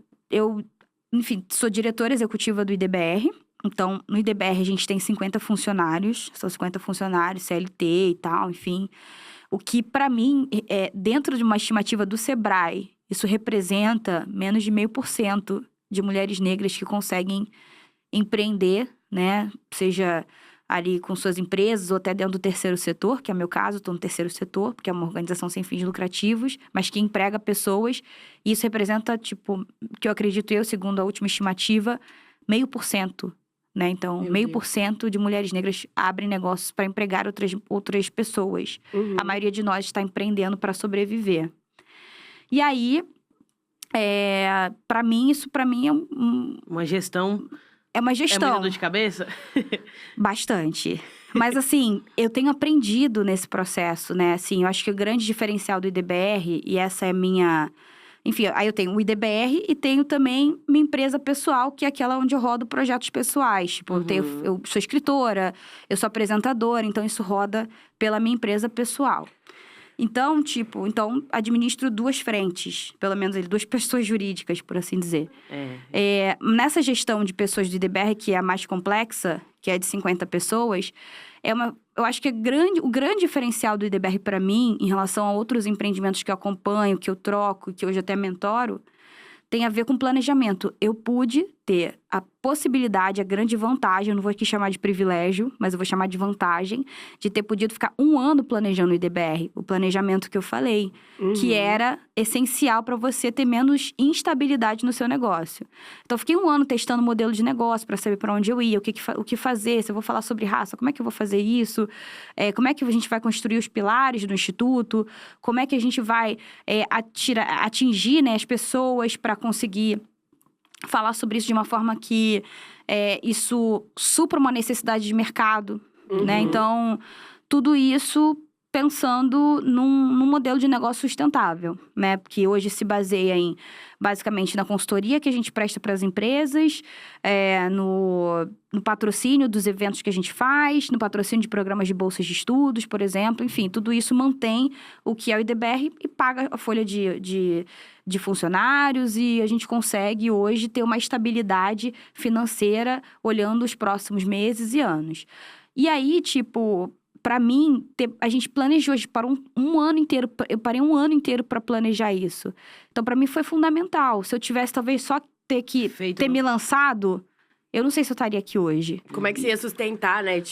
enfim, sou diretora executiva do IDBR. Então, no IDBR, a gente tem 50 funcionários. São 50 funcionários, CLT e tal, enfim. O que, para mim, dentro de uma estimativa do Sebrae, isso representa menos de 0,5% de mulheres negras que conseguem empreender, né? Seja ali com suas empresas ou até dentro do terceiro setor, que é o meu caso, estou no terceiro setor, porque é uma organização sem fins lucrativos, mas que emprega pessoas. E isso representa, tipo, que eu acredito segundo a última estimativa, 0,5%. Né? Então, 0,5% de mulheres negras abrem negócios para empregar outras pessoas. A maioria de nós está empreendendo para sobreviver. E aí, isso para mim é uma gestão. É uma gestão. É muita dor de cabeça? Bastante. Mas, assim, eu tenho aprendido nesse processo, né? Assim, eu acho que o grande diferencial do IDBR, e essa é a minha... Enfim, aí eu tenho o IDBR e tenho também minha empresa pessoal, que é aquela onde eu rodo projetos pessoais. Tipo, eu sou escritora, eu sou apresentadora, então isso roda pela minha empresa pessoal. Então, administro 2 frentes, pelo menos 2 pessoas jurídicas, por assim dizer. Nessa gestão de pessoas do IDBR, que é a mais complexa, que é de 50 pessoas, eu acho que o grande diferencial do IDBR para mim, em relação a outros empreendimentos que eu acompanho, que eu troco, que hoje até mentoro, tem a ver com planejamento. Eu pude ter a possibilidade, a grande vantagem, eu não vou aqui chamar de privilégio, mas eu vou chamar de vantagem, de ter podido ficar 1 ano planejando o IDBR, o planejamento que eu falei, que era essencial para você ter menos instabilidade no seu negócio. Então, eu fiquei 1 ano testando modelo de negócio para saber para onde eu ia, o que fazer, se eu vou falar sobre raça, como é que eu vou fazer isso, como é que a gente vai construir os pilares do Instituto, como é que a gente vai atingir, né, as pessoas para conseguir falar sobre isso de uma forma que isso supra uma necessidade de mercado, né? Então, tudo isso pensando num modelo de negócio sustentável, né? Porque hoje se baseia basicamente na consultoria que a gente presta para as empresas, no patrocínio dos eventos que a gente faz, no patrocínio de programas de bolsas de estudos, por exemplo. Enfim, tudo isso mantém o que é o IDBR e paga a folha de funcionários, e a gente consegue hoje ter uma estabilidade financeira olhando os próximos meses e anos. E aí, para mim, a gente planejou para um ano inteiro. Eu parei 1 ano inteiro para planejar isso. Então, para mim, foi fundamental. Se eu tivesse, talvez, só ter me lançado, eu não sei se eu estaria aqui hoje. Como é que você ia sustentar, né?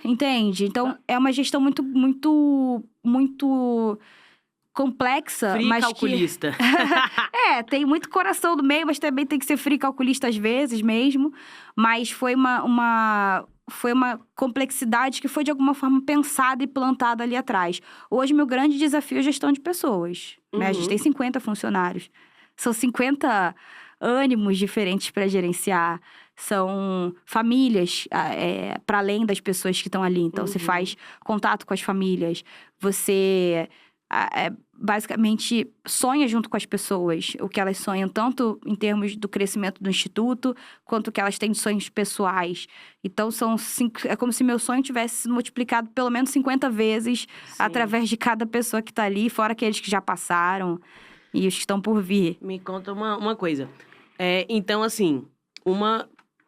Entende? Então, é uma gestão muito, muito, muito complexa. Fria e calculista. Tem muito coração no meio, mas também tem que ser frio e calculista às vezes mesmo. Mas foi uma uma complexidade que foi, de alguma forma, pensada e plantada ali atrás. Hoje, meu grande desafio é a gestão de pessoas. Né? A gente tem 50 funcionários. São 50 ânimos diferentes para gerenciar. São famílias, para além das pessoas que estão ali. Então, você faz contato com as famílias. Você, basicamente, sonha junto com as pessoas. O que elas sonham, tanto em termos do crescimento do instituto, quanto o que elas têm de sonhos pessoais. Então, é como se meu sonho tivesse sido multiplicado pelo menos 50 vezes através de cada pessoa que está ali, fora aqueles que já passaram e os que estão por vir. Me conta uma coisa. Então, assim,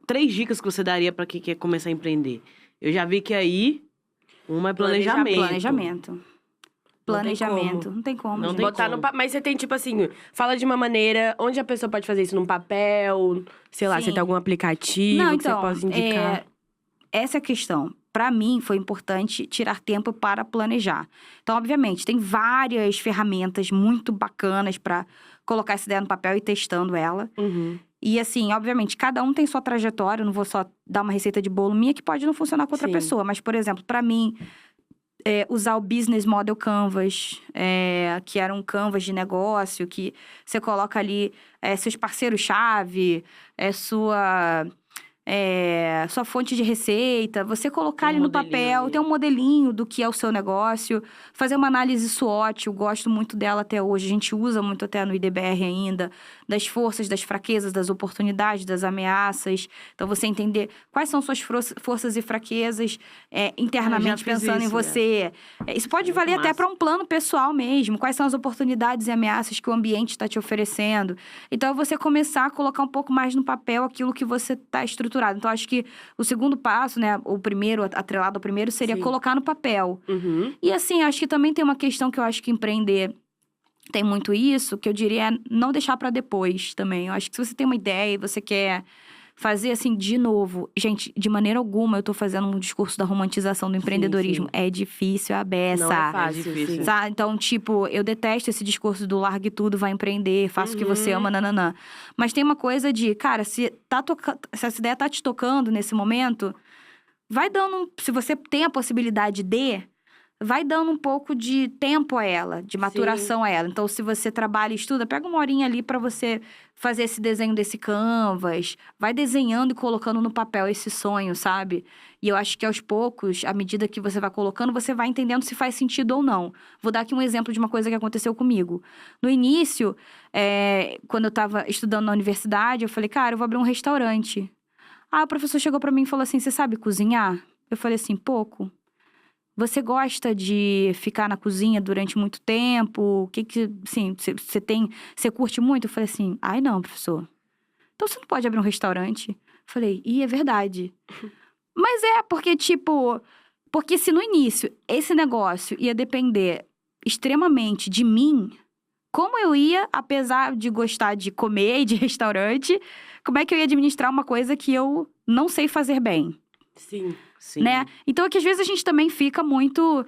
3 dicas que você daria para quem quer começar a empreender. Eu já vi que aí, uma é planejamento. Planejamento. Não tem como. Não gente. tem como. Mas você tem, tipo assim, fala de uma maneira onde a pessoa pode fazer isso num papel, sei lá, Sim. você tem algum aplicativo Não, que você possa indicar? Essa é a questão. Para mim, foi importante tirar tempo para planejar. Então, obviamente, tem várias ferramentas muito bacanas para colocar essa ideia no papel e ir testando ela. E assim, obviamente, cada um tem sua trajetória. Eu não vou só dar uma receita de bolo minha que pode não funcionar com outra pessoa. Mas, por exemplo, para mim, usar o Business Model Canvas, que era um canvas de negócio, que você coloca ali seus parceiros-chave, sua fonte de receita, você colocar ali no papel, ter um modelinho do que é o seu negócio, fazer uma análise SWOT, eu gosto muito dela até hoje, a gente usa muito até no IDBR ainda, das forças, das fraquezas, das oportunidades, das ameaças. Então, você entender quais são suas forças e fraquezas internamente pensando em você. Isso pode valer até para um plano pessoal mesmo, quais são as oportunidades e ameaças que o ambiente está te oferecendo. Então, é você começar a colocar um pouco mais no papel aquilo que você está estruturado. Então, acho que o segundo passo, né, o primeiro, atrelado ao primeiro, seria colocar no papel. E assim, acho que também tem uma questão que eu acho que empreender tem muito isso, que eu diria é não deixar para depois também. Eu acho que se você tem uma ideia e você quer fazer assim de novo... Gente, de maneira alguma eu tô fazendo um discurso da romantização do empreendedorismo. É difícil a beça. Não é fácil, difícil. Sabe? Então, tipo, eu detesto esse discurso do largue tudo, vai empreender, faça o que você ama, nananã. Mas tem uma coisa de, cara, se essa ideia tá te tocando nesse momento, vai dando... Se você tem a possibilidade vai dando um pouco de tempo a ela, de maturação a ela. Então, se você trabalha e estuda, pega uma horinha ali para você fazer esse desenho desse canvas. Vai desenhando e colocando no papel esse sonho, sabe? E eu acho que aos poucos, à medida que você vai colocando, você vai entendendo se faz sentido ou não. Vou dar aqui um exemplo de uma coisa que aconteceu comigo. No início, quando eu estava estudando na universidade, eu falei, cara, eu vou abrir um restaurante. O professor chegou para mim e falou assim, você sabe cozinhar? Eu falei assim, pouco. Você gosta de ficar na cozinha durante muito tempo? O que assim, você curte muito? Eu falei assim, não, professor. Então, você não pode abrir um restaurante? Eu falei, é verdade. Mas porque se no início esse negócio ia depender extremamente de mim, como eu ia, apesar de gostar de comer e de restaurante, como é que eu ia administrar uma coisa que eu não sei fazer bem? Sim. Né? Então, é que às vezes a gente também fica muito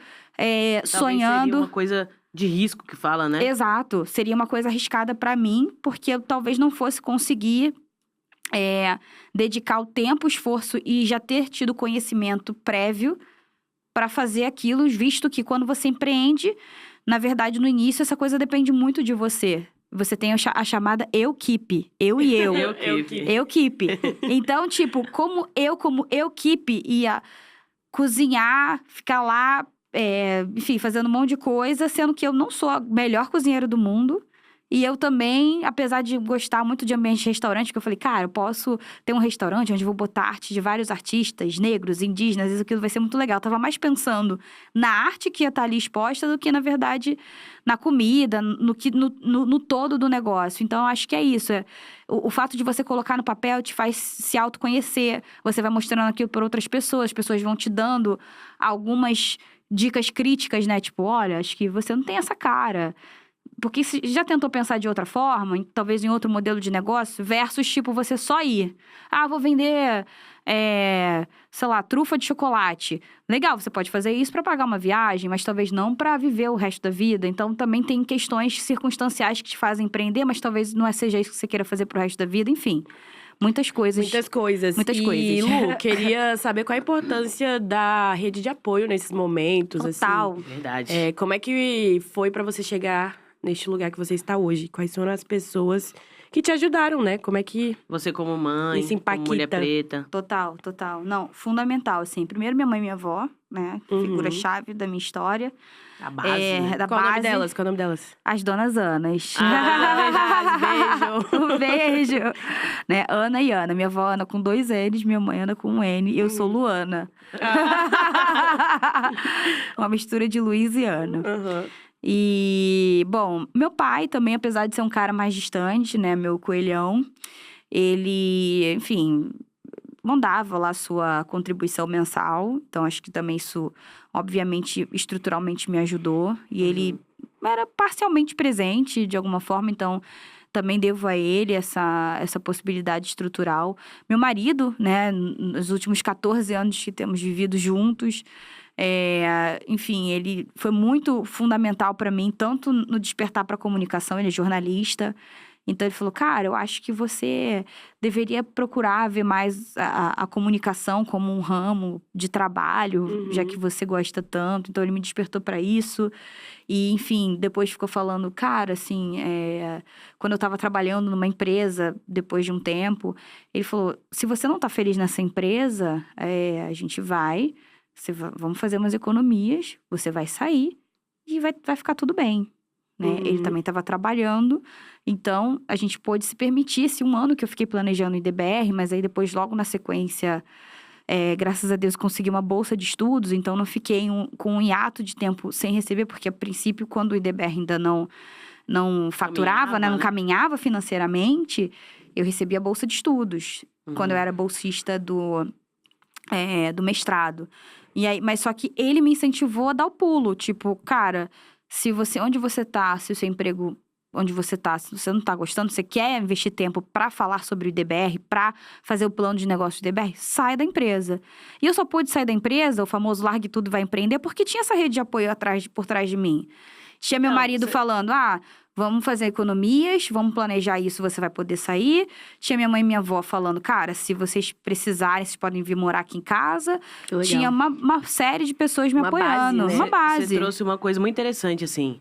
sonhando... Seria uma coisa de risco que fala, né? Exato. Seria uma coisa arriscada pra mim, porque eu talvez não fosse conseguir dedicar o tempo, o esforço e já ter tido conhecimento prévio pra fazer aquilo, visto que quando você empreende, na verdade, no início, essa coisa depende muito de você. Você tem a chamada eu-keep. Eu e eu. Eu-keep. Então, tipo, como eu-keep ia cozinhar, ficar lá, enfim, fazendo um monte de coisa, sendo que eu não sou a melhor cozinheira do mundo. E eu também, apesar de gostar muito de ambiente de restaurante, que eu falei, cara, eu posso ter um restaurante onde eu vou botar arte de vários artistas, negros, indígenas, isso aquilo vai ser muito legal. Eu tava mais pensando na arte que ia estar ali exposta do que, na verdade, na comida, no todo do negócio. Então, eu acho que é isso. O fato de você colocar no papel te faz se autoconhecer. Você vai mostrando aquilo para outras pessoas. As pessoas vão te dando algumas dicas críticas, né? Tipo, olha, acho que você não tem essa cara. Porque se já tentou pensar de outra forma, talvez em outro modelo de negócio, versus, tipo, você só ir. Vou vender, sei lá, trufa de chocolate. Legal, você pode fazer isso para pagar uma viagem, mas talvez não para viver o resto da vida. Então, também tem questões circunstanciais que te fazem empreender, mas talvez não seja isso que você queira fazer pro resto da vida, enfim. Muitas coisas. Muitas coisas. Muitas e, coisas. Lu, queria saber qual a importância da rede de apoio nesses momentos, Total. assim. Verdade. Como é que foi pra você chegar neste lugar que você está hoje? Quais foram as pessoas que te ajudaram, né? Como é que… Você como mãe, Isso como mulher impacta. preta. Total, total. Não, fundamental, assim. Primeiro, minha mãe e minha avó, né? Figura-chave da minha história. A base, né? Da Qual o base. nome delas? Qual o nome delas? As donas Anas. Beijo! Um beijo! Né? Ana e Ana. Minha avó Ana com 2 N's, minha mãe Ana com um N. E eu sou Luana. Uma mistura de Luiz e Ana. Uhum. E, bom, meu pai também, apesar de ser um cara mais distante, né? Meu coelhão, ele, enfim, mandava lá sua contribuição mensal. Então, acho que também isso, obviamente, estruturalmente me ajudou. E ele era parcialmente presente, de alguma forma, então… Também devo a ele essa possibilidade estrutural. Meu marido, né, nos últimos 14 anos que temos vivido juntos, enfim, ele foi muito fundamental para mim, tanto no despertar para a comunicação, ele é jornalista. Então, ele falou, cara, eu acho que você deveria procurar ver mais a comunicação como um ramo de trabalho, já que você gosta tanto. Então, ele me despertou para isso. E, enfim, depois ficou falando, cara, assim, quando eu estava trabalhando numa empresa, depois de um tempo, ele falou, se você não tá feliz nessa empresa, a gente vamos fazer umas economias, você vai sair e vai ficar tudo bem. Né? Ele também estava trabalhando, então a gente pôde se permitir esse 1 ano que eu fiquei planejando o IDBR, mas aí depois, logo na sequência, graças a Deus, consegui uma bolsa de estudos, então não fiquei com um hiato de tempo sem receber, porque a princípio, quando o IDBR ainda não faturava, né? Não caminhava financeiramente, eu recebia a bolsa de estudos, quando eu era bolsista do mestrado. E aí, mas só que ele me incentivou a dar o pulo, tipo, cara… onde você tá, se o seu emprego, onde você tá, se você não tá gostando, você quer investir tempo pra falar sobre o IDBR, pra fazer o plano de negócio do IDBR, sai da empresa. E eu só pude sair da empresa, o famoso largue tudo e vai empreender, porque tinha essa rede de apoio por trás de mim. Tinha meu marido falando, vamos fazer economias, vamos planejar isso, você vai poder sair. Tinha minha mãe e minha avó falando, cara, se vocês precisarem, vocês podem vir morar aqui em casa. Tinha uma série de pessoas me apoiando. Base, né? Uma base. Você trouxe uma coisa muito interessante, assim.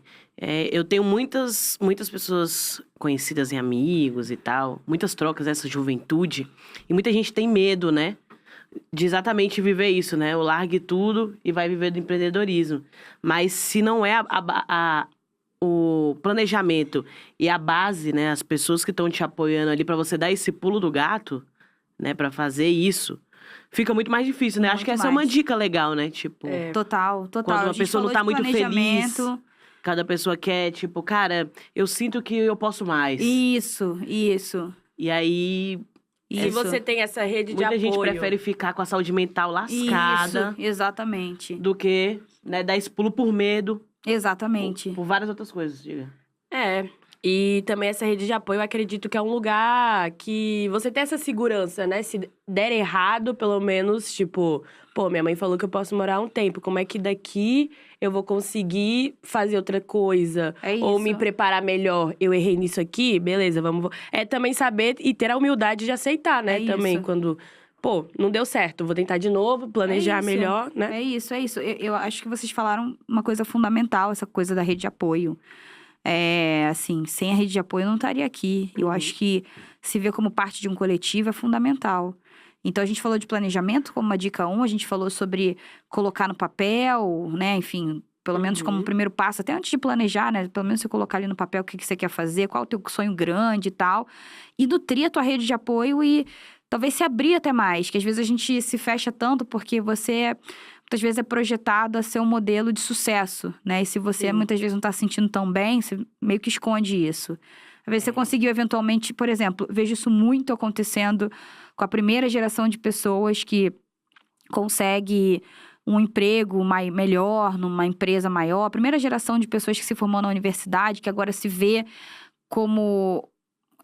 Eu tenho muitas pessoas conhecidas em amigos e tal, muitas trocas dessa juventude. E muita gente tem medo, né? De exatamente viver isso, né? O largue tudo e vai viver do empreendedorismo. Mas se não é o planejamento e a base, né? As pessoas que estão te apoiando ali pra você dar esse pulo do gato, né? Pra fazer isso, fica muito mais difícil, né? Muito Acho que essa é uma dica legal, né? Tipo, Total. quando uma pessoa não tá muito feliz, cada pessoa quer, tipo, cara, eu sinto que eu posso mais. Isso. E aí… E você tem essa rede de muita apoio. gente prefere ficar com a saudi mental lascada. Isso, exatamente. Do que, né, dar esse pulo por medo. Exatamente. Por várias outras coisas, diga. E também essa rede de apoio, eu acredito que é um lugar que você tem essa segurança, né? Se der errado, pelo menos, tipo… Pô, minha mãe falou que eu posso morar um tempo. Como é que daqui eu vou conseguir fazer outra coisa? Ou me preparar melhor? Eu errei nisso aqui? Beleza, vamos… também saber e ter a humildade de aceitar, né? Também, quando… Pô, não deu certo, vou tentar de novo, planejar melhor, né? É isso. Eu acho que vocês falaram uma coisa fundamental, essa coisa da rede de apoio. Assim, sem a rede de apoio eu não estaria aqui. Eu acho que se ver como parte de um coletivo é fundamental. Então, a gente falou de planejamento como uma dica 1, a gente falou sobre colocar no papel, né? Enfim, pelo menos como primeiro passo, até antes de planejar, né? Pelo menos você colocar ali no papel o que você quer fazer, qual é o teu sonho grande e tal. E nutrir a tua rede de apoio e talvez se abrir até mais, que às vezes a gente se fecha tanto porque você… Muitas vezes é projetado a ser um modelo de sucesso, né? E se você muitas vezes não tá se sentindo tão bem, você meio que esconde isso. Às vezes você conseguiu eventualmente, por exemplo, vejo isso muito acontecendo com a primeira geração de pessoas que consegue um emprego melhor numa empresa maior. A primeira geração de pessoas que se formou na universidade, que agora se vê como…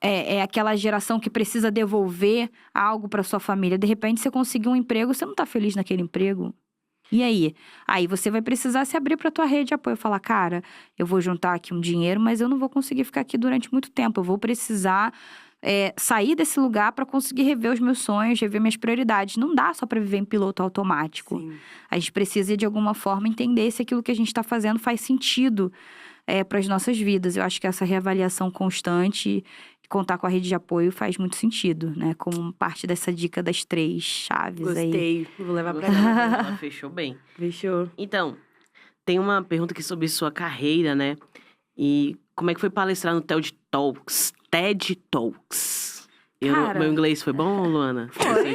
É aquela geração que precisa devolver algo para sua família. De repente, você conseguiu um emprego, você não tá feliz naquele emprego. E aí? Aí você vai precisar se abrir pra tua rede de apoio. Falar, cara, eu vou juntar aqui um dinheiro, mas eu não vou conseguir ficar aqui durante muito tempo. Eu vou precisar sair desse lugar para conseguir rever os meus sonhos, rever minhas prioridades. Não dá só para viver em piloto automático. Sim. A gente precisa, de alguma forma, entender se aquilo que a gente está fazendo faz sentido para as nossas vidas. Eu acho que essa reavaliação constante, contar com a rede de apoio faz muito sentido, né? Como parte dessa dica das 3 chaves aí. Gostei. Vou levar pra Gostei, cá. ela fechou bem. Fechou. Então, tem uma pergunta aqui sobre sua carreira, né? E como é que foi palestrar no TED Talks? TED Talks. Cara. Meu inglês foi bom, Luana? Foi.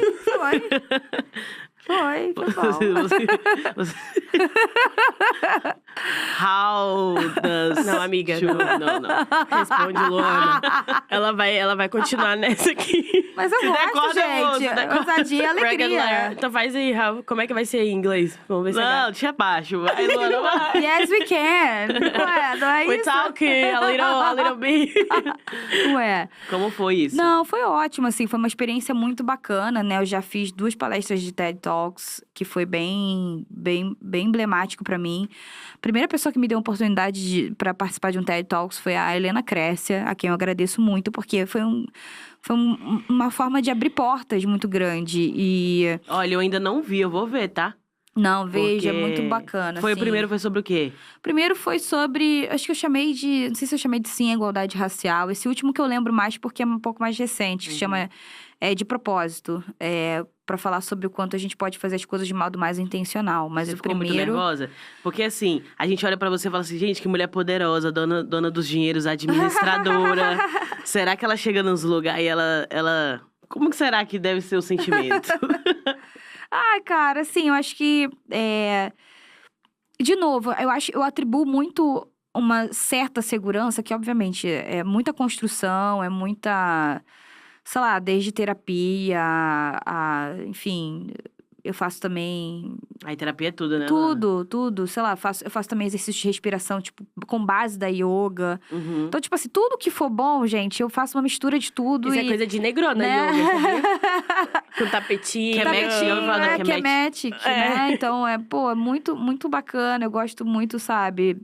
Foi bom. How does... Não, amiga, Não. Responde, Luana. Ela vai continuar nessa aqui. Mas eu gosto, Decorda, moço, gente. decorda. Ousadia e alegria. Regular. Então faz aí, Raul. Como é que vai ser em inglês? Vamos ver se Não, deixa abaixo. Vai, Luana, vai. Yes, we can. Não é We're isso? talking a little bit. Ué. Como foi isso? Não, foi ótimo, assim, foi uma experiência muito bacana, né? Eu já fiz 2 palestras de TED Talks, que foi bem emblemático pra mim. A primeira pessoa que me deu a oportunidade pra participar de um TED Talks foi a Helena Crécia, a quem eu agradeço muito, porque foi uma forma de abrir portas muito grande. E Olha, eu ainda não vi, eu vou ver, tá? não, veja, é Porque muito bacana. Foi assim. o primeiro, foi sobre o quê? O primeiro foi sobre, acho que eu chamei de, não sei se eu chamei de sim, a igualdade racial. Esse último que eu lembro mais porque é um pouco mais recente, que se chama De Propósito. Pra falar sobre o quanto a gente pode fazer as coisas de modo mais intencional. Mas Você o ficou muito primeiro... nervosa? Porque assim, a gente olha pra você e fala assim, gente, que mulher poderosa, dona dos dinheiros, administradora. Será que ela chega nos lugares e ela... Como que será que deve ser o sentimento? Ai, cara, assim, eu acho que... De novo, eu atribuo muito uma certa segurança, que obviamente é muita construção, é muita... Sei lá, desde terapia, enfim, eu faço também... Aí terapia é tudo, né? Luana? Tudo, sei lá, eu faço também exercício de respiração, tipo, com base da yoga. Uhum. Então, tipo assim, tudo que for bom, gente, eu faço uma mistura de tudo Isso e... é coisa de negrona, né? yoga, sabia? Com tapetinho. Kemet, eu ouvi falar da Kemetic, né? Então, é muito, muito bacana. Eu gosto muito, sabe?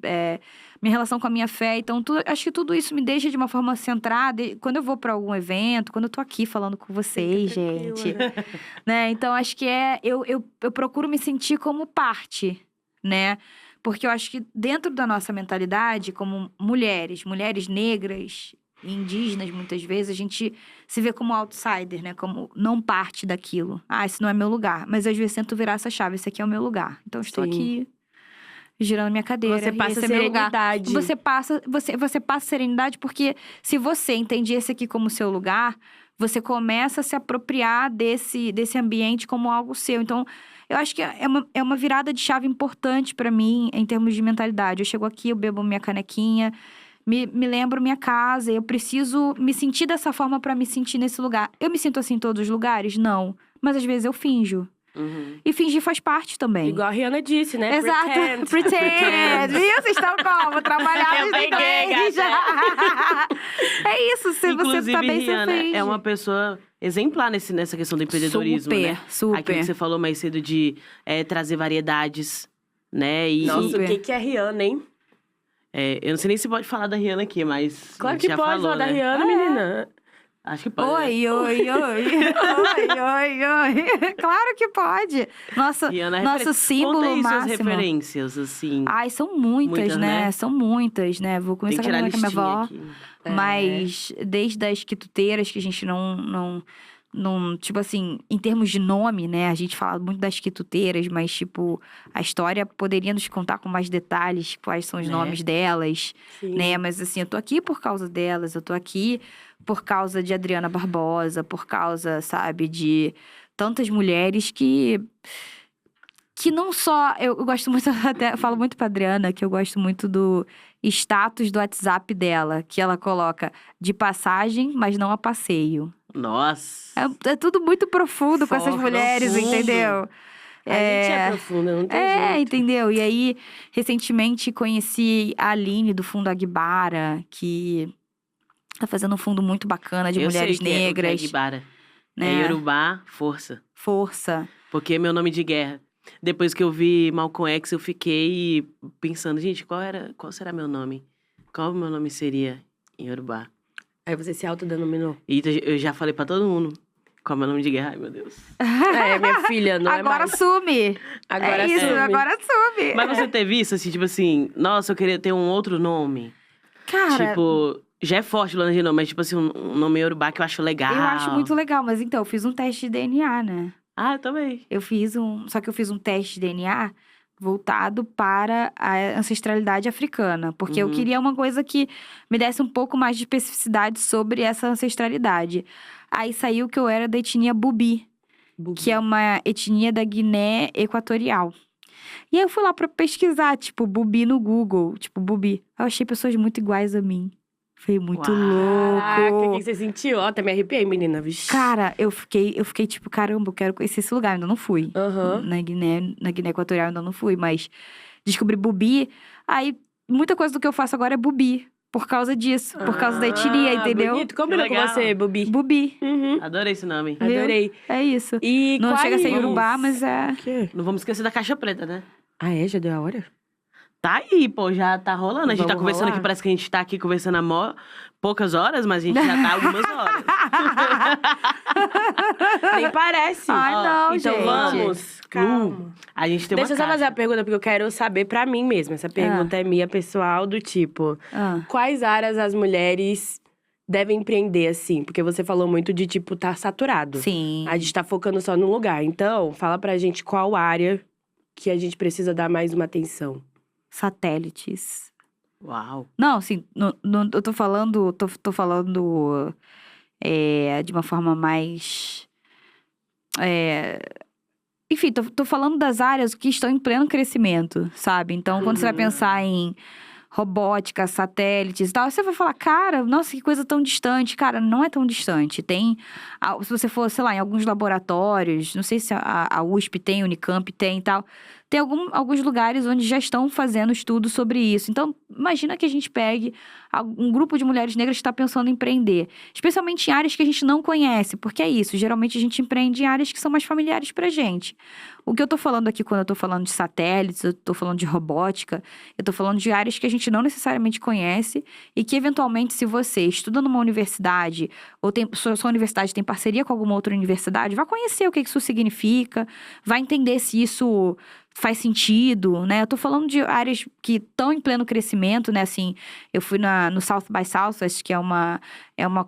Minha relação com a minha fé. Então, acho que tudo isso me deixa de uma forma centrada. E quando eu vou pra algum evento, quando eu tô aqui falando com vocês, Fica gente. tranquila. Né? Então, acho que eu procuro me sentir como parte, né? Porque eu acho que dentro da nossa mentalidade, como mulheres negras, indígenas, muitas vezes, a gente se vê como outsider, né? Como não parte daquilo. Ah, esse não é meu lugar. Mas às vezes tento virar essa chave, esse aqui é o meu lugar. Então, eu estou Sim. aqui girando minha cadeira. Você e passa esse é meu lugar. serenidade. Você passa serenidade porque se você entende esse aqui como seu lugar, você começa a se apropriar desse ambiente como algo seu. Então, eu acho que é uma virada de chave importante pra mim em termos de mentalidade. Eu chego aqui, eu bebo minha canequinha, me lembro minha casa, eu preciso me sentir dessa forma pra me sentir nesse lugar. Eu me sinto assim em todos os lugares? Não. Mas às vezes eu finjo. Uhum. E fingir faz parte também. Igual a Rihanna disse, né? Exato. Pretend. Viu? Vocês estão como? Trabalhar Eu no peguei, inglês. É isso, se Inclusive, você tá bem, você Rihanna finge. é uma pessoa exemplar nessa questão do empreendedorismo, né? Super. Aquilo que você falou mais cedo de trazer variedades, né? E, Nossa, Super. o que é Rihanna, hein? eu não sei nem se pode falar da Rihanna aqui, mas Claro a gente que já pode falou, falar da né? Rihanna, menina. Acho que pode. né? Oi. Claro que pode. Rihanna é Nosso símbolo Conta aí suas máximo. referências, assim. Ai, são muitas, né? São muitas, né? Vou Tem que começar tirar a com a minha listinha avó. aqui. Mas desde as quituteiras, que a gente não, tipo assim, em termos de nome, né? A gente fala muito das quituteiras, mas, tipo, a história poderia nos contar com mais detalhes quais são os Né? nomes delas, Sim. né? Mas, assim, eu tô aqui por causa delas, eu tô aqui por causa de Adriana Barbosa, por causa, sabe, de tantas mulheres que não só... Eu gosto muito, até falo muito pra Adriana, que eu gosto muito do status do WhatsApp dela, que ela coloca de passagem, mas não a passeio. Nossa. É tudo muito profundo com essas mulheres, Profundo. entendeu? A gente é profunda, não tem jeito. Entendeu? E aí, recentemente, conheci a Aline, do Fundo Aguibara, que tá fazendo um fundo muito bacana de Eu mulheres sei o que é negras. Guibara. né? É Yorubá, força. Força. Porque é meu nome de guerra. Depois que eu vi Malcolm X, eu fiquei pensando, gente, qual será meu nome? Qual o meu nome seria em Yorubá? Aí você se autodenominou. E eu já falei pra todo mundo. Qual é o meu nome de guerra? Ai, meu Deus. Minha filha, não Agora é mais. assume. Agora é isso, assume. agora assume. Mas você teve isso, assim, tipo assim... Nossa, eu queria ter um outro nome. Cara, Tipo... Já é forte o Lana de nome, mas tipo assim, um nome Yorubá que eu acho legal. eu acho muito legal. Mas então, eu fiz um teste de DNA, né? Ah, eu também. Só que eu fiz um teste de DNA voltado para a ancestralidade africana. Porque eu Uhum. queria uma coisa que me desse um pouco mais de especificidade sobre essa ancestralidade. Aí saiu que eu era da etnia Bubi, que é uma etnia da Guiné Equatorial. E aí eu fui lá pra pesquisar, tipo, Bubi no Google. Tipo, Bubi. Eu achei pessoas muito iguais a mim. Foi muito Uau. Caraca, o louco. que você sentiu? Ó, até me arrepiei, menina. Vixe. Cara, eu fiquei tipo, caramba, eu quero conhecer esse lugar. Eu ainda não fui. Aham. Na Guiné Equatorial eu ainda não fui, mas descobri Bubi. Aí, muita coisa do que eu faço agora é Bubi. Por causa disso, por causa da etnia, entendeu? Bonito. Combina Que com legal. você, Bubi. Bubi, Uhum. Adorei esse nome. Viu? Adorei. é isso. E Não chega a ser quais- Yorubá, mas é... O quê? Não vamos esquecer da Caixa Preta, né? Ah, é? Já deu a hora? Tá aí, pô, já tá rolando. A gente tá Vamos conversando rolar? aqui, parece que a gente tá aqui conversando há poucas horas, mas a gente já tá há algumas horas. Nem parece. Ai, não, Então gente. vamos. Calma. A gente tem Deixa eu uma só fazer a caixa. pergunta, porque eu quero saber pra mim mesma. Essa pergunta é minha, pessoal, do tipo... Ah. Quais áreas as mulheres devem empreender, assim? Porque você falou muito de, tipo, tá saturado. Sim. A gente tá focando só num lugar. Então, fala pra gente qual área que a gente precisa dar mais uma atenção. Satélites. Uau. Não, assim, eu tô falando de uma forma mais... Enfim, tô falando das áreas que estão em pleno crescimento, sabe? Então, quando você vai pensar em robótica, satélites e tal, você vai falar, cara, nossa, que coisa tão distante. Cara, não é tão distante. Se você for, sei lá, em alguns laboratórios, não sei se a USP tem, a Unicamp tem e tal, tem alguns lugares onde já estão fazendo estudos sobre isso. Então, imagina que a gente pegue um grupo de mulheres negras que está pensando em empreender. Especialmente em áreas que a gente não conhece. Porque é isso, geralmente a gente empreende em áreas que são mais familiares pra gente. O que eu tô falando aqui quando eu tô falando de satélites, eu tô falando de robótica, eu tô falando de áreas que a gente não necessariamente conhece e que, eventualmente, se você estuda numa universidade ou sua universidade tem parceria com alguma outra universidade, vai conhecer o que isso significa, vai entender se isso faz sentido, né? Eu tô falando de áreas que estão em pleno crescimento, né? Assim, eu fui no South by Southwest, que é uma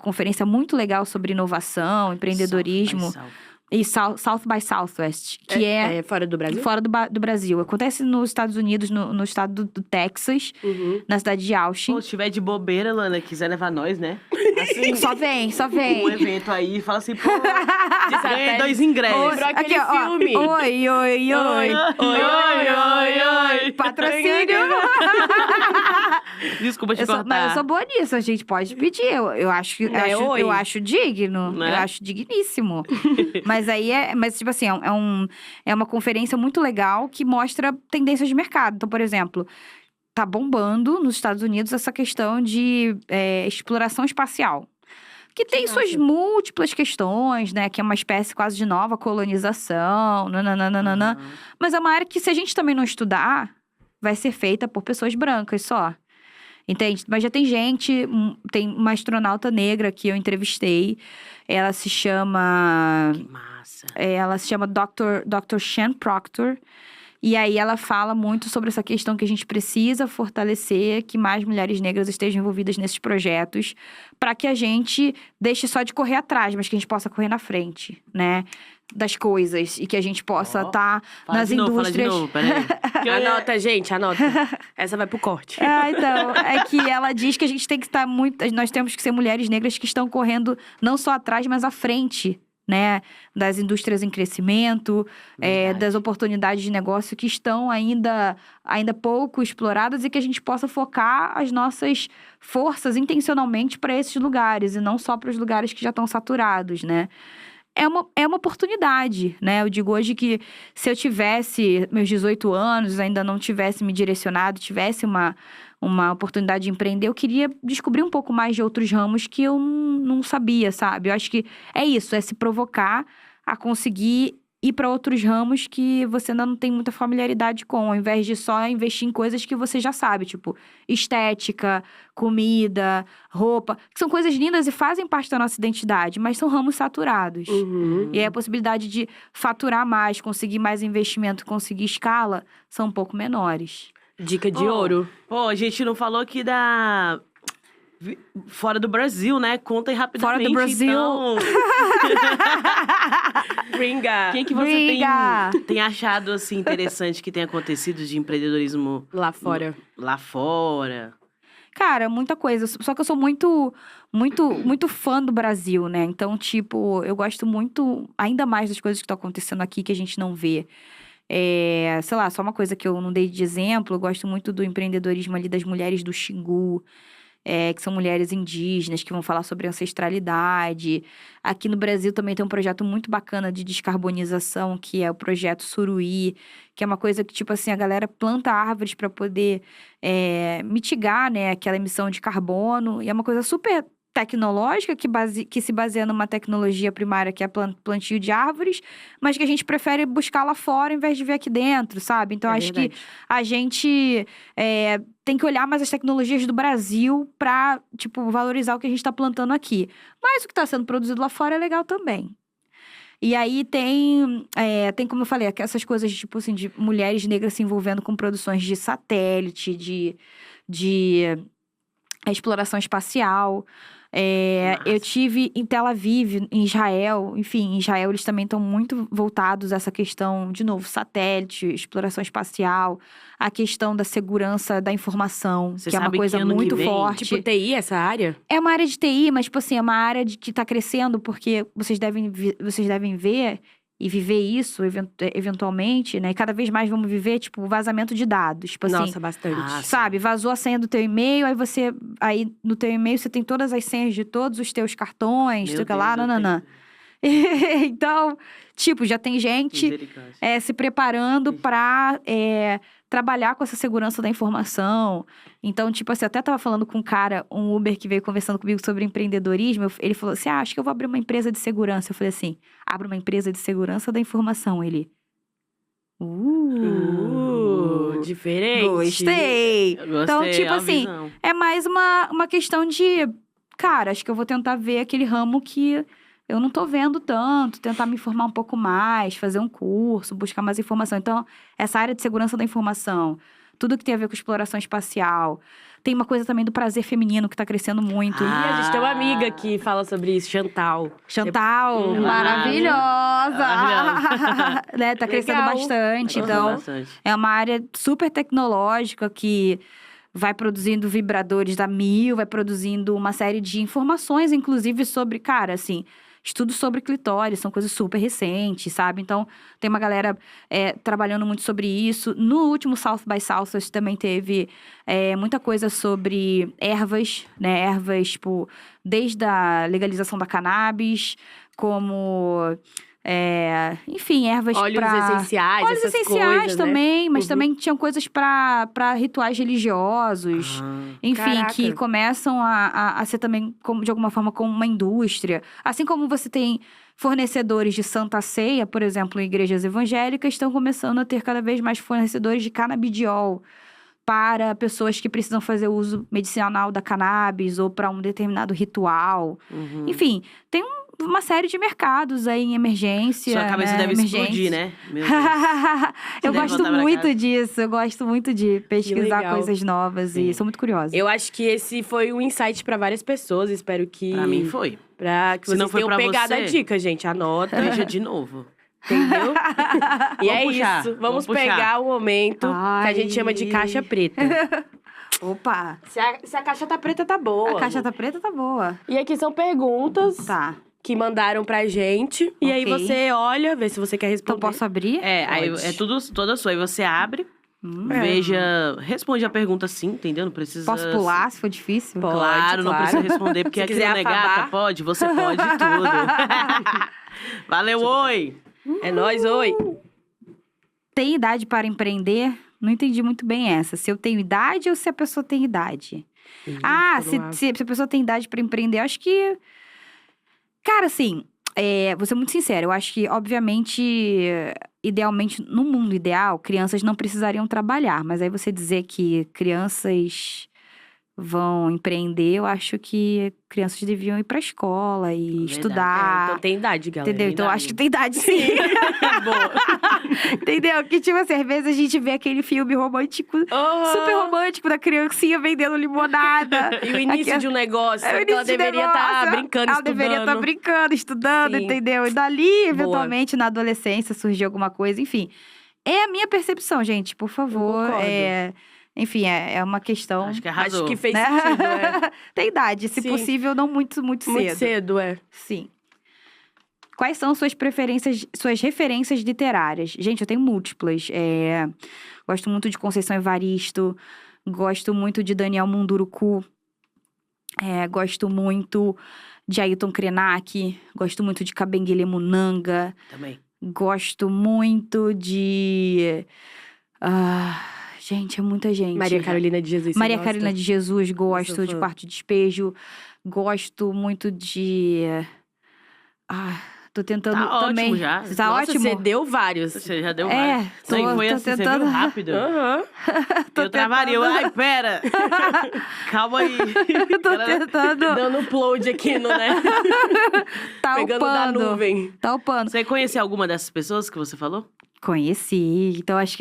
conferência muito legal sobre inovação, empreendedorismo. E South by Southwest, que é fora do Brasil? fora do Brasil. Acontece nos Estados Unidos, no estado do Texas, Uhum. na cidade de Austin. Pô, se tiver de bobeira, Lana, quiser levar nós, né? Assim, Só vem. um evento aí, fala assim, pô, ganhei 2 ingressos. Lembrou aquele filme? Oi. Oi. Patrocínio. Desculpa te Mas cortar. eu sou boa nisso, a gente pode pedir. Eu acho Oi. eu acho digno. Né? Eu acho digníssimo. Mas aí mas tipo assim, é uma conferência muito legal que mostra tendências de mercado. Então, por exemplo, tá bombando nos Estados Unidos essa questão de exploração espacial. Que tem suas múltiplas questões, né? Que é uma espécie quase de nova colonização, nananana. Mas é uma área que, se a gente também não estudar, vai ser feita por pessoas brancas só. Entende? Mas já tem gente, tem uma astronauta negra que eu entrevistei. Ela se chama Que massa. Dr. Shan Proctor. E aí ela fala muito sobre essa questão que a gente precisa fortalecer, que mais mulheres negras estejam envolvidas nesses projetos, para que a gente deixe só de correr atrás, mas que a gente possa correr na frente, né? Das coisas. E que a gente possa estar nas indústrias. Fala de novo, peraí. Anota, gente, anota. Essa vai pro corte. Então, é que ela diz que a gente tem que estar nós temos que ser mulheres negras que estão correndo não só atrás, mas à frente, né, das indústrias em crescimento, das oportunidades de negócio que estão ainda pouco exploradas e que a gente possa focar as nossas forças intencionalmente para esses lugares e não só para os lugares que já estão saturados, né? É uma oportunidade, né? Eu digo hoje que se eu tivesse meus 18 anos, ainda não tivesse me direcionado, tivesse uma oportunidade de empreender, eu queria descobrir um pouco mais de outros ramos que eu não sabia, sabe? Eu acho que é isso, é se provocar a conseguir ir para outros ramos que você ainda não tem muita familiaridade com, ao invés de só investir em coisas que você já sabe, tipo estética, comida, roupa, que são coisas lindas e fazem parte da nossa identidade, mas são ramos saturados. E aí a possibilidade de faturar mais, conseguir mais investimento, conseguir escala, são um pouco menores. Dica de ouro. Pô, a gente não falou aqui da... Fora do Brasil, né? Conta aí rapidamente, Fora do Brasil. então. Bringa. Quem que você tem achado, assim, interessante que tem acontecido de empreendedorismo Lá fora. lá fora? Cara, muita coisa. Só que eu sou muito fã do Brasil, né? Então, tipo, eu gosto muito, ainda mais das coisas que estão acontecendo aqui que a gente não vê. Sei lá, só uma coisa que eu não dei de exemplo, eu gosto muito do empreendedorismo ali das mulheres do Xingu. Que são mulheres indígenas, que vão falar sobre ancestralidade. Aqui no Brasil também tem um projeto muito bacana de descarbonização, que é o projeto Suruí, que é uma coisa que, tipo assim, a galera planta árvores para poder mitigar, né, aquela emissão de carbono. E é uma coisa super tecnológica, que se baseia numa tecnologia primária, que é plantio de árvores, mas que a gente prefere buscar lá fora, em vez de ver aqui dentro, sabe? Então, acho que a gente tem que olhar mais as tecnologias do Brasil pra, tipo, valorizar o que a gente tá plantando aqui. Mas o que tá sendo produzido lá fora é legal também. E aí tem, como eu falei, essas coisas, tipo assim, de mulheres negras se envolvendo com produções de satélite, de exploração espacial. Eu tive em Tel Aviv, em Israel. Enfim, em Israel eles também estão muito voltados a essa questão, de novo, satélite, exploração espacial, a questão da segurança da informação, que é uma coisa muito forte. Tipo, TI, essa área? É uma área de TI, mas, tipo assim, é uma área que tá crescendo, porque vocês devem ver e viver isso, eventualmente, né? E cada vez mais vamos viver, tipo, o vazamento de dados. Tipo assim, Nossa, bastante. sabe? Vazou a senha do teu e-mail, aí no teu e-mail você tem todas as senhas de todos os teus cartões, sei lá, nananã. Então, tipo, já tem gente se preparando pra trabalhar com essa segurança da informação. Então, tipo assim, eu até tava falando com um cara, um Uber que veio conversando comigo sobre empreendedorismo. Ele falou assim, acho que eu vou abrir uma empresa de segurança. Eu falei assim, abre uma empresa de segurança da informação. Ele... Diferente. Gostei! Então, tipo assim, visão. é mais uma questão de... Cara, acho que eu vou tentar ver aquele ramo que eu não tô vendo tanto, tentar me informar um pouco mais, fazer um curso, buscar mais informação. Então, essa área de segurança da informação, tudo que tem a ver com exploração espacial. Tem uma coisa também do prazer feminino que tá crescendo muito. E a gente tem uma amiga que fala sobre isso, Chantal. Maravilhosa! Né? Tá crescendo Legal. bastante. Então, é uma área super tecnológica que vai produzindo vibradores da Mil, vai produzindo uma série de informações, inclusive sobre, cara, assim... Estudos sobre clitóris, são coisas super recentes, sabe? Então, tem uma galera trabalhando muito sobre isso. No último South by Southwest também teve muita coisa sobre ervas, né? Ervas, tipo, desde a legalização da cannabis, como... enfim, ervas Óleos pra... essenciais, Óleos essas essenciais coisas, também, né? mas também tinham coisas pra rituais religiosos. Enfim, Caraca. que começam a ser também, de alguma forma, como uma indústria. Assim como você tem fornecedores de Santa Ceia, por exemplo, em igrejas evangélicas, estão começando a ter cada vez mais fornecedores de canabidiol para pessoas que precisam fazer uso medicinal da cannabis ou para um determinado ritual. Enfim, tem uma série de mercados aí em emergência. Sua cabeça né? deve explodir, né? Meu Deus. Eu deve gosto voltar pra muito casa. disso. Eu gosto muito de pesquisar legal. coisas novas Sim. e sou muito curiosa. Eu acho que esse foi um insight pra várias pessoas. Espero que... Pra mim foi. Pra que Se não vocês foi tenham pra pegado você- a dica, gente. Anota, Veja de novo. entendeu? E Vamos é puxar, isso. vamos Vamos puxar. pegar o momento que a gente chama de caixa preta. Opa! Se a caixa tá preta, tá boa. A caixa tá preta, tá boa. E aqui são perguntas Tá. que mandaram pra gente. E aí Ok. você olha, vê se você quer responder. Então posso abrir? Aí Pode. é tudo toda sua. Aí você abre, veja, responde a pergunta sim, entendeu? Não precisa. Posso pular, se for difícil? Pode. Claro, não claro. precisa responder, porque Se aqui quiser no Negata afabar. pode, você pode tudo. Valeu, oi! É nóis, oi. Tem idade para empreender? Não entendi muito bem essa. Se eu tenho idade ou se a pessoa tem idade? Vamos lá. Se a pessoa tem idade para empreender, eu acho que... Cara, assim, vou ser muito sincera, eu acho que, obviamente, idealmente, no mundo ideal, crianças não precisariam trabalhar. Mas aí você dizer que crianças vão empreender, eu acho que crianças deviam ir pra escola e Verdade. estudar. Então tem idade, galera. Entendeu? Então eu acho que tem idade sim. Boa. Entendeu? Que tipo assim, às vezes a gente vê aquele filme romântico, super romântico, da criancinha vendendo limonada. E o início de um negócio, que ela deveria estar brincando, ela estudando. deveria estar brincando, estudando, Sim. entendeu? E dali, eventualmente, na adolescência, surgiu alguma coisa. Enfim, é a minha percepção, gente. Por favor, concordo. Enfim, é uma questão, Acho que arrasou. Acho que fez né? sentido, Tem idade, se Sim. possível, não muito cedo. Muito cedo, Sim. Quais são suas preferências, suas referências literárias? Gente, eu tenho múltiplas. Gosto muito de Conceição Evaristo. Gosto muito de Daniel Munduruku. Gosto muito de Ailton Krenak. Gosto muito de Kabengele Munanga. Também. Gosto muito de... gente, é muita gente. Maria Carolina de Jesus. Maria Carolina de Jesus, gosto sou de fã. Quarto de Despejo. Gosto muito de... tô tentando Tá também. ótimo já. Tá Nossa, ótimo? você deu vários. Você já deu vários. Isso aí tô foi assim, você tentando. viu rápido. Aham. Eu travaria. Ai, pera. Calma aí. Tô Galera, tentando. Dando upload aqui no, né? Tá Pegando da upando. nuvem. Tá upando. Você conheceu alguma dessas pessoas que você falou? Conheci. Então, acho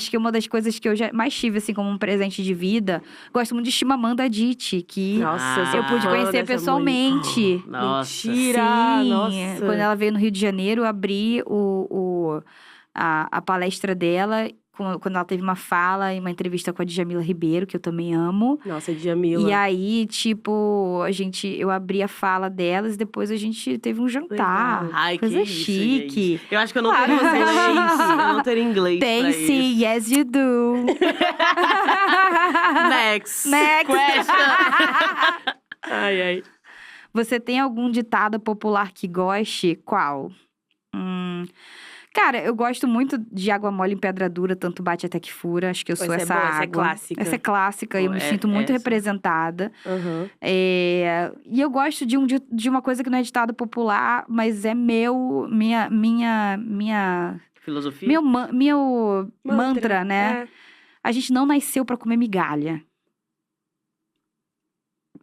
que uma das coisas que eu já mais tive, assim, como um presente de vida... Gosto muito de Chimamanda Adichie, que Nossa, eu eu pude fã conhecer dessa pessoalmente. Nossa. Mentira! Sim, Nossa. quando ela veio no Rio de Janeiro, eu abri a palestra dela, quando ela teve uma fala e uma entrevista com a Djamila Ribeiro, que eu também amo. Nossa, Djamila. E aí, tipo, eu abri a fala delas e depois a gente teve um jantar. Legal. Ai, Coisa que isso, chique. gente. Eu acho que eu não Claro. teria inglês. Eu não teria inglês Tem pra sim, isso. yes you do. Next. Next. Question. Ai, ai. Você tem algum ditado popular que goste? Qual? Cara, eu gosto muito de água mole em pedra dura, tanto bate até que fura. Acho que eu sou Essa é essa boa, água. essa é clássica. Essa é clássica e eu me sinto muito essa. representada. Aham. E eu gosto de uma coisa que não é ditado popular, mas é minha Filosofia? meu mantra, né? É. A gente não nasceu pra comer migalha.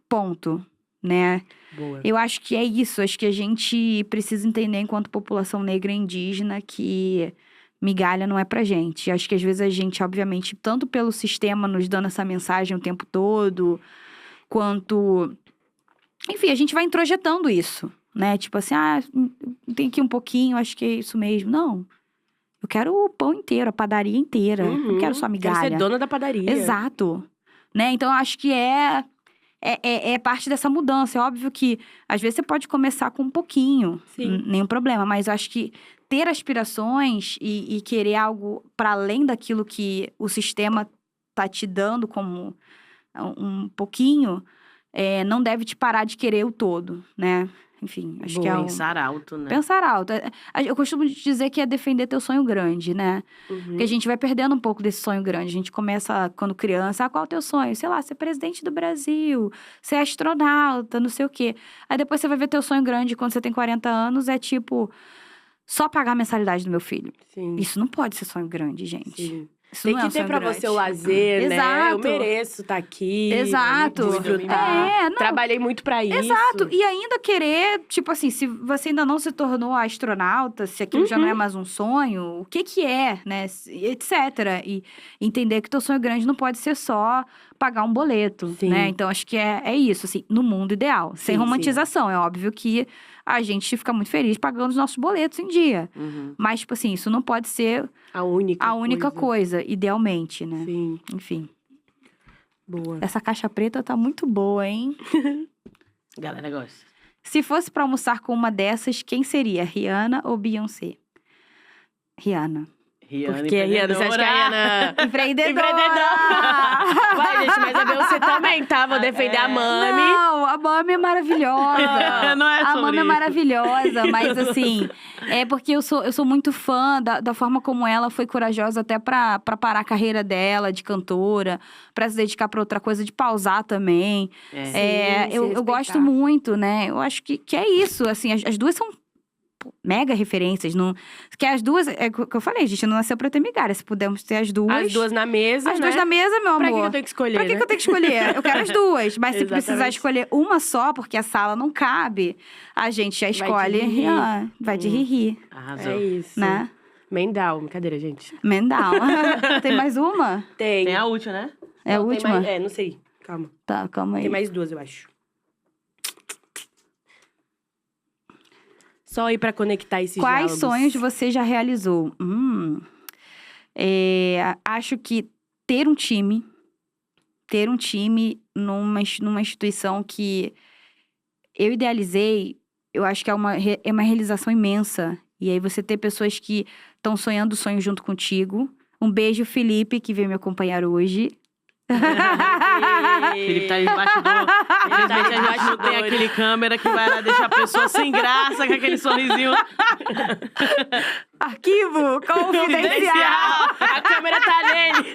Ponto, né? Boa. Eu acho que é isso. Acho que a gente precisa entender, enquanto população negra e indígena, que migalha não é pra gente. Acho que às vezes a gente, obviamente, tanto pelo sistema nos dando essa mensagem o tempo todo, quanto... Enfim, a gente vai introjetando isso, né? Tipo assim, tem aqui um pouquinho, acho que é isso mesmo. Não. Eu quero o pão inteiro, a padaria inteira. Não quero só migalha. Quero ser dona da padaria. Exato. Né? Então, eu acho que é parte dessa mudança. É óbvio que, às vezes, você pode começar com um pouquinho. Sim. Nenhum problema. Mas eu acho que ter aspirações e querer algo para além daquilo que o sistema tá te dando como um pouquinho, não deve te parar de querer o todo, né? Enfim, acho que é Pensar alto, né? Pensar alto. Eu costumo dizer que é defender teu sonho grande, né? Porque a gente vai perdendo um pouco desse sonho grande. A gente começa, quando criança, qual é o teu sonho? Sei lá, ser presidente do Brasil, ser astronauta, não sei o quê. Aí depois você vai ver teu sonho grande quando você tem 40 anos, é tipo, só pagar a mensalidade do meu filho. Sim. Isso não pode ser sonho grande, gente. Sim. Isso Tem não é que um ter sonho pra grande. você o lazer, né? Exato. Eu mereço estar aqui. Exato. Desfrutar. Não. Trabalhei muito pra isso. Exato. E ainda querer, tipo assim, se você ainda não se tornou astronauta, se aquilo já não é mais um sonho, o que é, né? Etc. E entender que teu sonho grande não pode ser só pagar um boleto, Sim. né? Então, acho que é isso, assim, no mundo ideal. Sem Sim, romantização. É óbvio que a gente fica muito feliz pagando os nossos boletos em dia. Mas, tipo assim, isso não pode ser A única coisa, idealmente, né? Sim. Enfim. Boa. Essa caixa preta tá muito boa, hein? Galera gosta. Se fosse pra almoçar com uma dessas, quem seria? Rihanna ou Beyoncé? Rihanna. Rihanna, Porque a Rihanna, você acha que a Rihanna... Empreendedora! Vai, gente, mas a Beyoncé também, tá? Vou defender a Mami. Não, a Mami é maravilhosa. Não é A sobre Mami é isso. maravilhosa, mas assim... É porque eu sou muito fã da forma como ela foi corajosa até pra parar a carreira dela de cantora, pra se dedicar pra outra coisa, de pausar também. Sim, Eu se gosto respeitar. muito, né? Eu acho que é isso, assim, as duas são mega referências. Não... Porque as duas, é o que eu falei, a gente não nasceu pra ter migalha. Se pudermos ter as duas... As duas na mesa, As duas na mesa, meu amor. Pra que eu tenho que escolher, Pra que eu tenho que escolher? Eu quero as duas. Mas se precisar Exatamente. escolher uma só, porque a sala não cabe, a gente já escolhe... rir. Vai de rir, Arrasou. É isso. né? Mendal, brincadeira, gente. Mendal. Tem mais uma? Tem. Tem a última, né? É a Não, tem última? mais- não sei. Calma. Tá, calma aí. Tem mais duas, eu acho. Só aí pra conectar esses Quais diálogos. sonhos você já realizou? Acho que ter um time numa instituição que eu idealizei, eu acho que é uma realização imensa. E aí você ter pessoas que estão sonhando o sonho junto contigo. Um beijo, Felipe, que veio me acompanhar hoje. Felipe tá embaixo do... Infelizmente, a gente não tem aquele câmera que vai lá deixar a pessoa sem graça, com aquele sorrisinho. Arquivo confidencial. A câmera tá nele.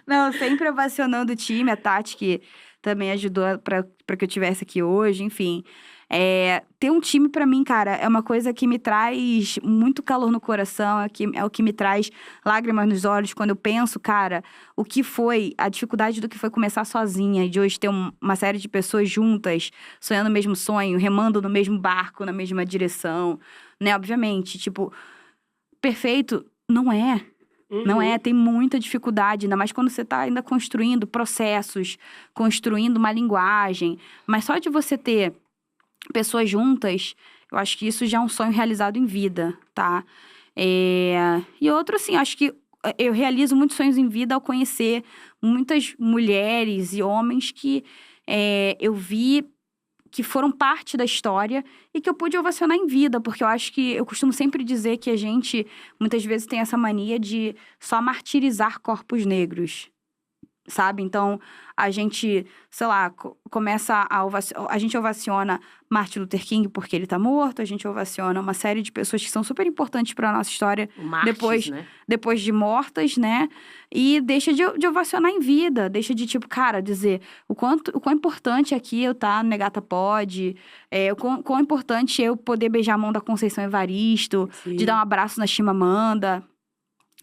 Não, sempre ovacionando o time. A Tati, que também ajudou pra que eu estivesse aqui hoje, enfim. Ter um time, pra mim, cara, é uma coisa que me traz muito calor no coração, é o que me traz lágrimas nos olhos quando eu penso, cara, o que foi, a dificuldade do que foi começar sozinha, e de hoje ter uma série de pessoas juntas, sonhando o mesmo sonho, remando no mesmo barco, na mesma direção, né? Obviamente, tipo, perfeito não é. Não é, tem muita dificuldade, ainda mais quando você tá ainda construindo processos, construindo uma linguagem. Mas só de você ter pessoas juntas, eu acho que isso já é um sonho realizado em vida, tá? E outro, assim, acho que eu realizo muitos sonhos em vida ao conhecer muitas mulheres e homens que eu vi que foram parte da história e que eu pude ovacionar em vida, porque eu acho que eu costumo sempre dizer que a gente, muitas vezes, tem essa mania de só martirizar corpos negros, sabe? Então, a gente, sei lá, começa a gente ovaciona Martin Luther King porque ele tá morto, a gente ovaciona uma série de pessoas que são super importantes pra nossa história Martes, né? depois de mortas, né? E deixa de ovacionar em vida, deixa de, tipo, cara, dizer o quão importante aqui eu tá no Negata Pod, o quão importante eu poder beijar a mão da Conceição Evaristo, Sim. de dar um abraço na Chimamanda,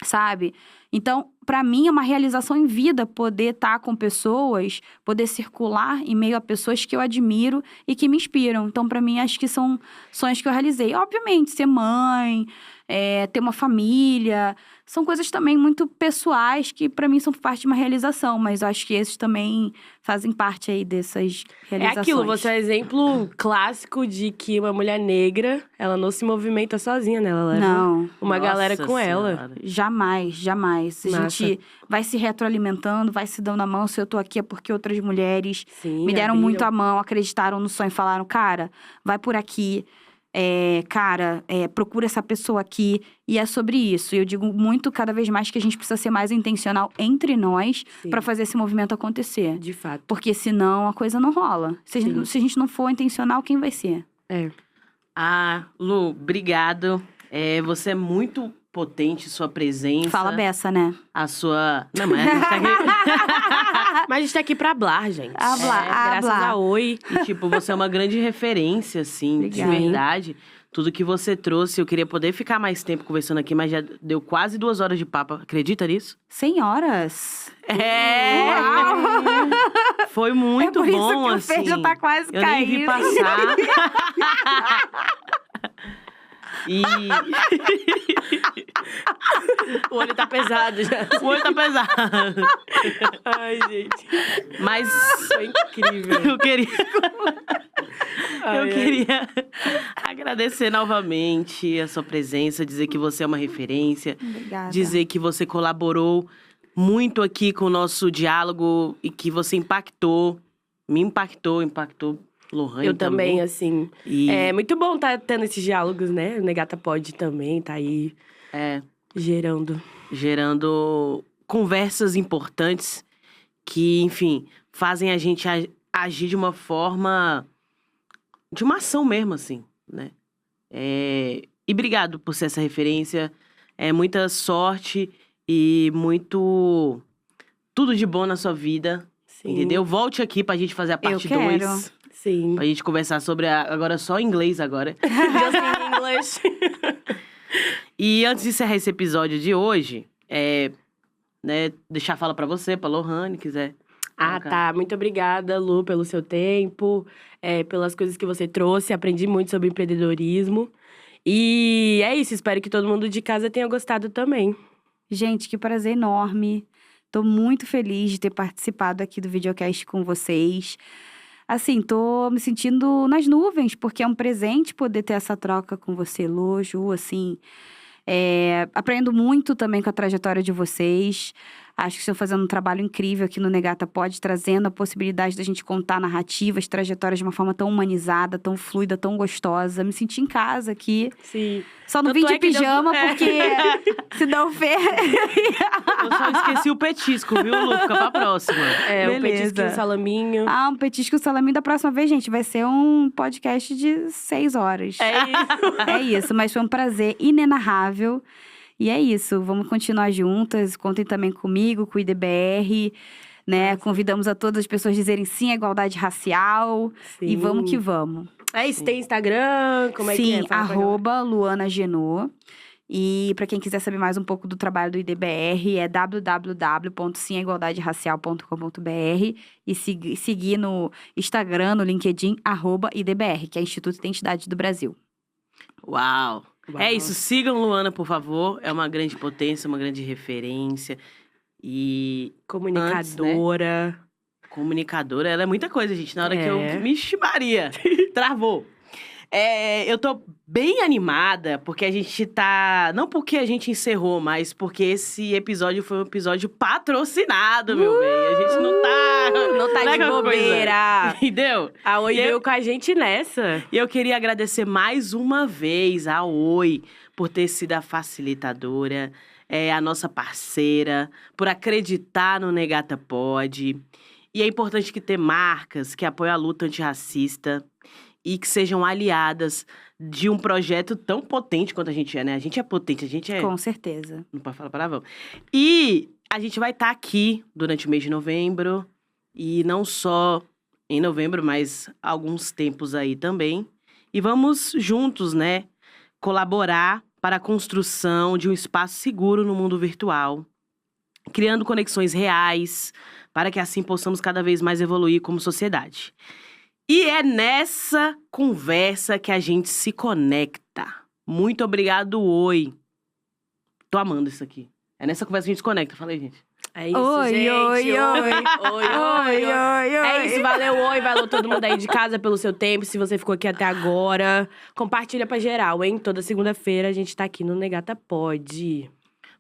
sabe? Então, pra mim, é uma realização em vida poder estar com pessoas, poder circular em meio a pessoas que eu admiro e que me inspiram. Então, pra mim, acho que são sonhos que eu realizei. Obviamente, ser mãe, ter uma família, são coisas também muito pessoais que pra mim são parte de uma realização, mas eu acho que esses também fazem parte aí dessas realizações. É aquilo, você é exemplo clássico de que uma mulher negra, ela não se movimenta sozinha, né? Ela leva Não, uma galera Nossa com ela. Senhora. jamais, jamais. A Massa. gente vai se retroalimentando, vai se dando a mão. Se eu tô aqui é porque outras mulheres Sim, me deram abriram. muito a mão, acreditaram no sonho, falaram, cara, vai por aqui. Procura essa pessoa aqui. E é sobre isso. E eu digo muito, cada vez mais, que a gente precisa ser mais intencional entre nós Sim. pra fazer esse movimento acontecer. De fato. Porque senão a coisa não rola. Se a gente não for intencional, quem vai ser? Lu, obrigado. Você é muito potente, sua presença. Fala beça, né? A sua... Não, mas a gente tá aqui... Mas a gente tá aqui pra hablar, gente. Hablar, graças hablar. a Oi. E, tipo, você é uma grande referência, assim, Obrigada. de verdade. Tudo que você trouxe, eu queria poder ficar mais tempo conversando aqui, mas já deu quase 2 horas de papo. Acredita nisso? Senhoras. Uau! Foi muito por isso bom, que o assim. Fê já tá quase eu nem vi caindo. passar. E O olho tá pesado já. o olho tá pesado. Ai, gente. Mas Foi incrível. eu queria... Ai, Eu ai. queria agradecer novamente a sua presença, dizer que você é uma referência, Obrigada. dizer que você colaborou muito aqui com o nosso diálogo e que você me impactou Lohane Eu também, também. assim. E É muito bom tá tendo esses diálogos, né? O Negata Pod também tá aí gerando. gerando conversas importantes que, enfim, fazem a gente agir de uma forma, de uma ação mesmo, assim, né? E obrigado por ser essa referência. Muita sorte e tudo de bom na sua vida, Sim. entendeu? Volte aqui pra gente fazer a parte quero. 2. Sim. Pra gente conversar sobre agora só inglês agora. Just in English. E antes de encerrar esse episódio de hoje, né, deixar a fala pra você, pra Lohane, quiser. Ah, tá. Muito obrigada, Lu, pelo seu tempo, pelas coisas que você trouxe. Aprendi muito sobre empreendedorismo. E é isso, espero que todo mundo de casa tenha gostado também. Gente, que prazer enorme. Tô muito feliz de ter participado aqui do videocast com vocês. Assim, tô me sentindo nas nuvens, porque é um presente poder ter essa troca com você, Lu, Ju, assim. Aprendo muito também com a trajetória de vocês. Acho que estão fazendo um trabalho incrível aqui no Negata Pod, trazendo a possibilidade da gente contar narrativas, trajetórias de uma forma tão humanizada, tão fluida, tão gostosa. Me senti em casa aqui. Sim. Só não vim de pijama, porque se não Fê... Eu só esqueci o petisco, viu, Lu? Fica pra próxima. Um petisco e um salaminho. Um petisco e um salaminho da próxima vez, gente. Vai ser um podcast de 6 horas. É isso. É isso, mas foi um prazer inenarrável. E é isso, vamos continuar juntas. Contem também comigo, com o IDBR, né? Convidamos a todas as pessoas a dizerem sim à igualdade racial. Sim. E vamos que vamos. É isso, tem Instagram? Como é que é? Sim, @LuanaGenô. E para quem quiser saber mais um pouco do trabalho do IDBR, é www.simaigualdadeраcial.com.br e seguir no Instagram, no LinkedIn, @IDBR, que é Instituto de Identidade do Brasil. Uau! É isso, sigam Luana, por favor. É uma grande potência, uma grande referência. E comunicadora. Antes, né? Comunicadora, ela é muita coisa, gente. Na hora que eu me Maria, travou. Eu tô bem animada, porque a gente tá... Não porque a gente encerrou, mas porque esse episódio foi um episódio patrocinado, meu bem. A gente não tá de bobeira. Entendeu? A Oi veio com a gente nessa. E eu queria agradecer mais uma vez a Oi por ter sido a facilitadora, a nossa parceira, por acreditar no Negata Pod. E é importante que ter marcas que apoiem a luta antirracista e que sejam aliadas de um projeto tão potente quanto a gente é, né? A gente é potente, a gente é... Com certeza. Não pode falar palavrão. E a gente vai estar aqui durante o mês de novembro. E não só em novembro, mas alguns tempos aí também. E vamos juntos, né? Colaborar para a construção de um espaço seguro no mundo virtual. Criando conexões reais, para que assim possamos cada vez mais evoluir como sociedade. E é nessa conversa que a gente se conecta. Muito obrigado, Oi. Tô amando isso aqui. É nessa conversa que a gente se conecta. Falei, gente. É isso, oi, gente. Oi. É isso, valeu, Oi. Valeu todo mundo aí de casa pelo seu tempo. Se você ficou aqui até agora, compartilha pra geral, hein? Toda segunda-feira a gente tá aqui no Negata Pod.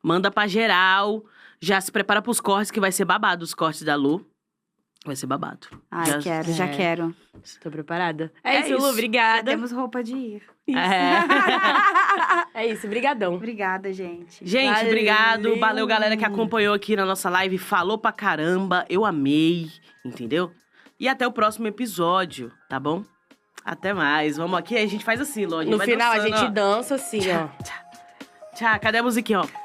Manda pra geral. Já se prepara pros cortes, que vai ser babado os cortes da Lu. Vai ser babado. Ai, já quero. Tô preparada. É isso, Lu, obrigada. Já temos roupa de ir. É isso, brigadão. Obrigada, gente. Gente, obrigado. Valeu, galera que acompanhou aqui na nossa live. Falou pra caramba. Eu amei, entendeu? E até o próximo episódio, tá bom? Até mais. Vamos aqui, a gente faz assim, Lô. No final, a gente dança assim, ó. Tchau, cadê a musiquinha, ó?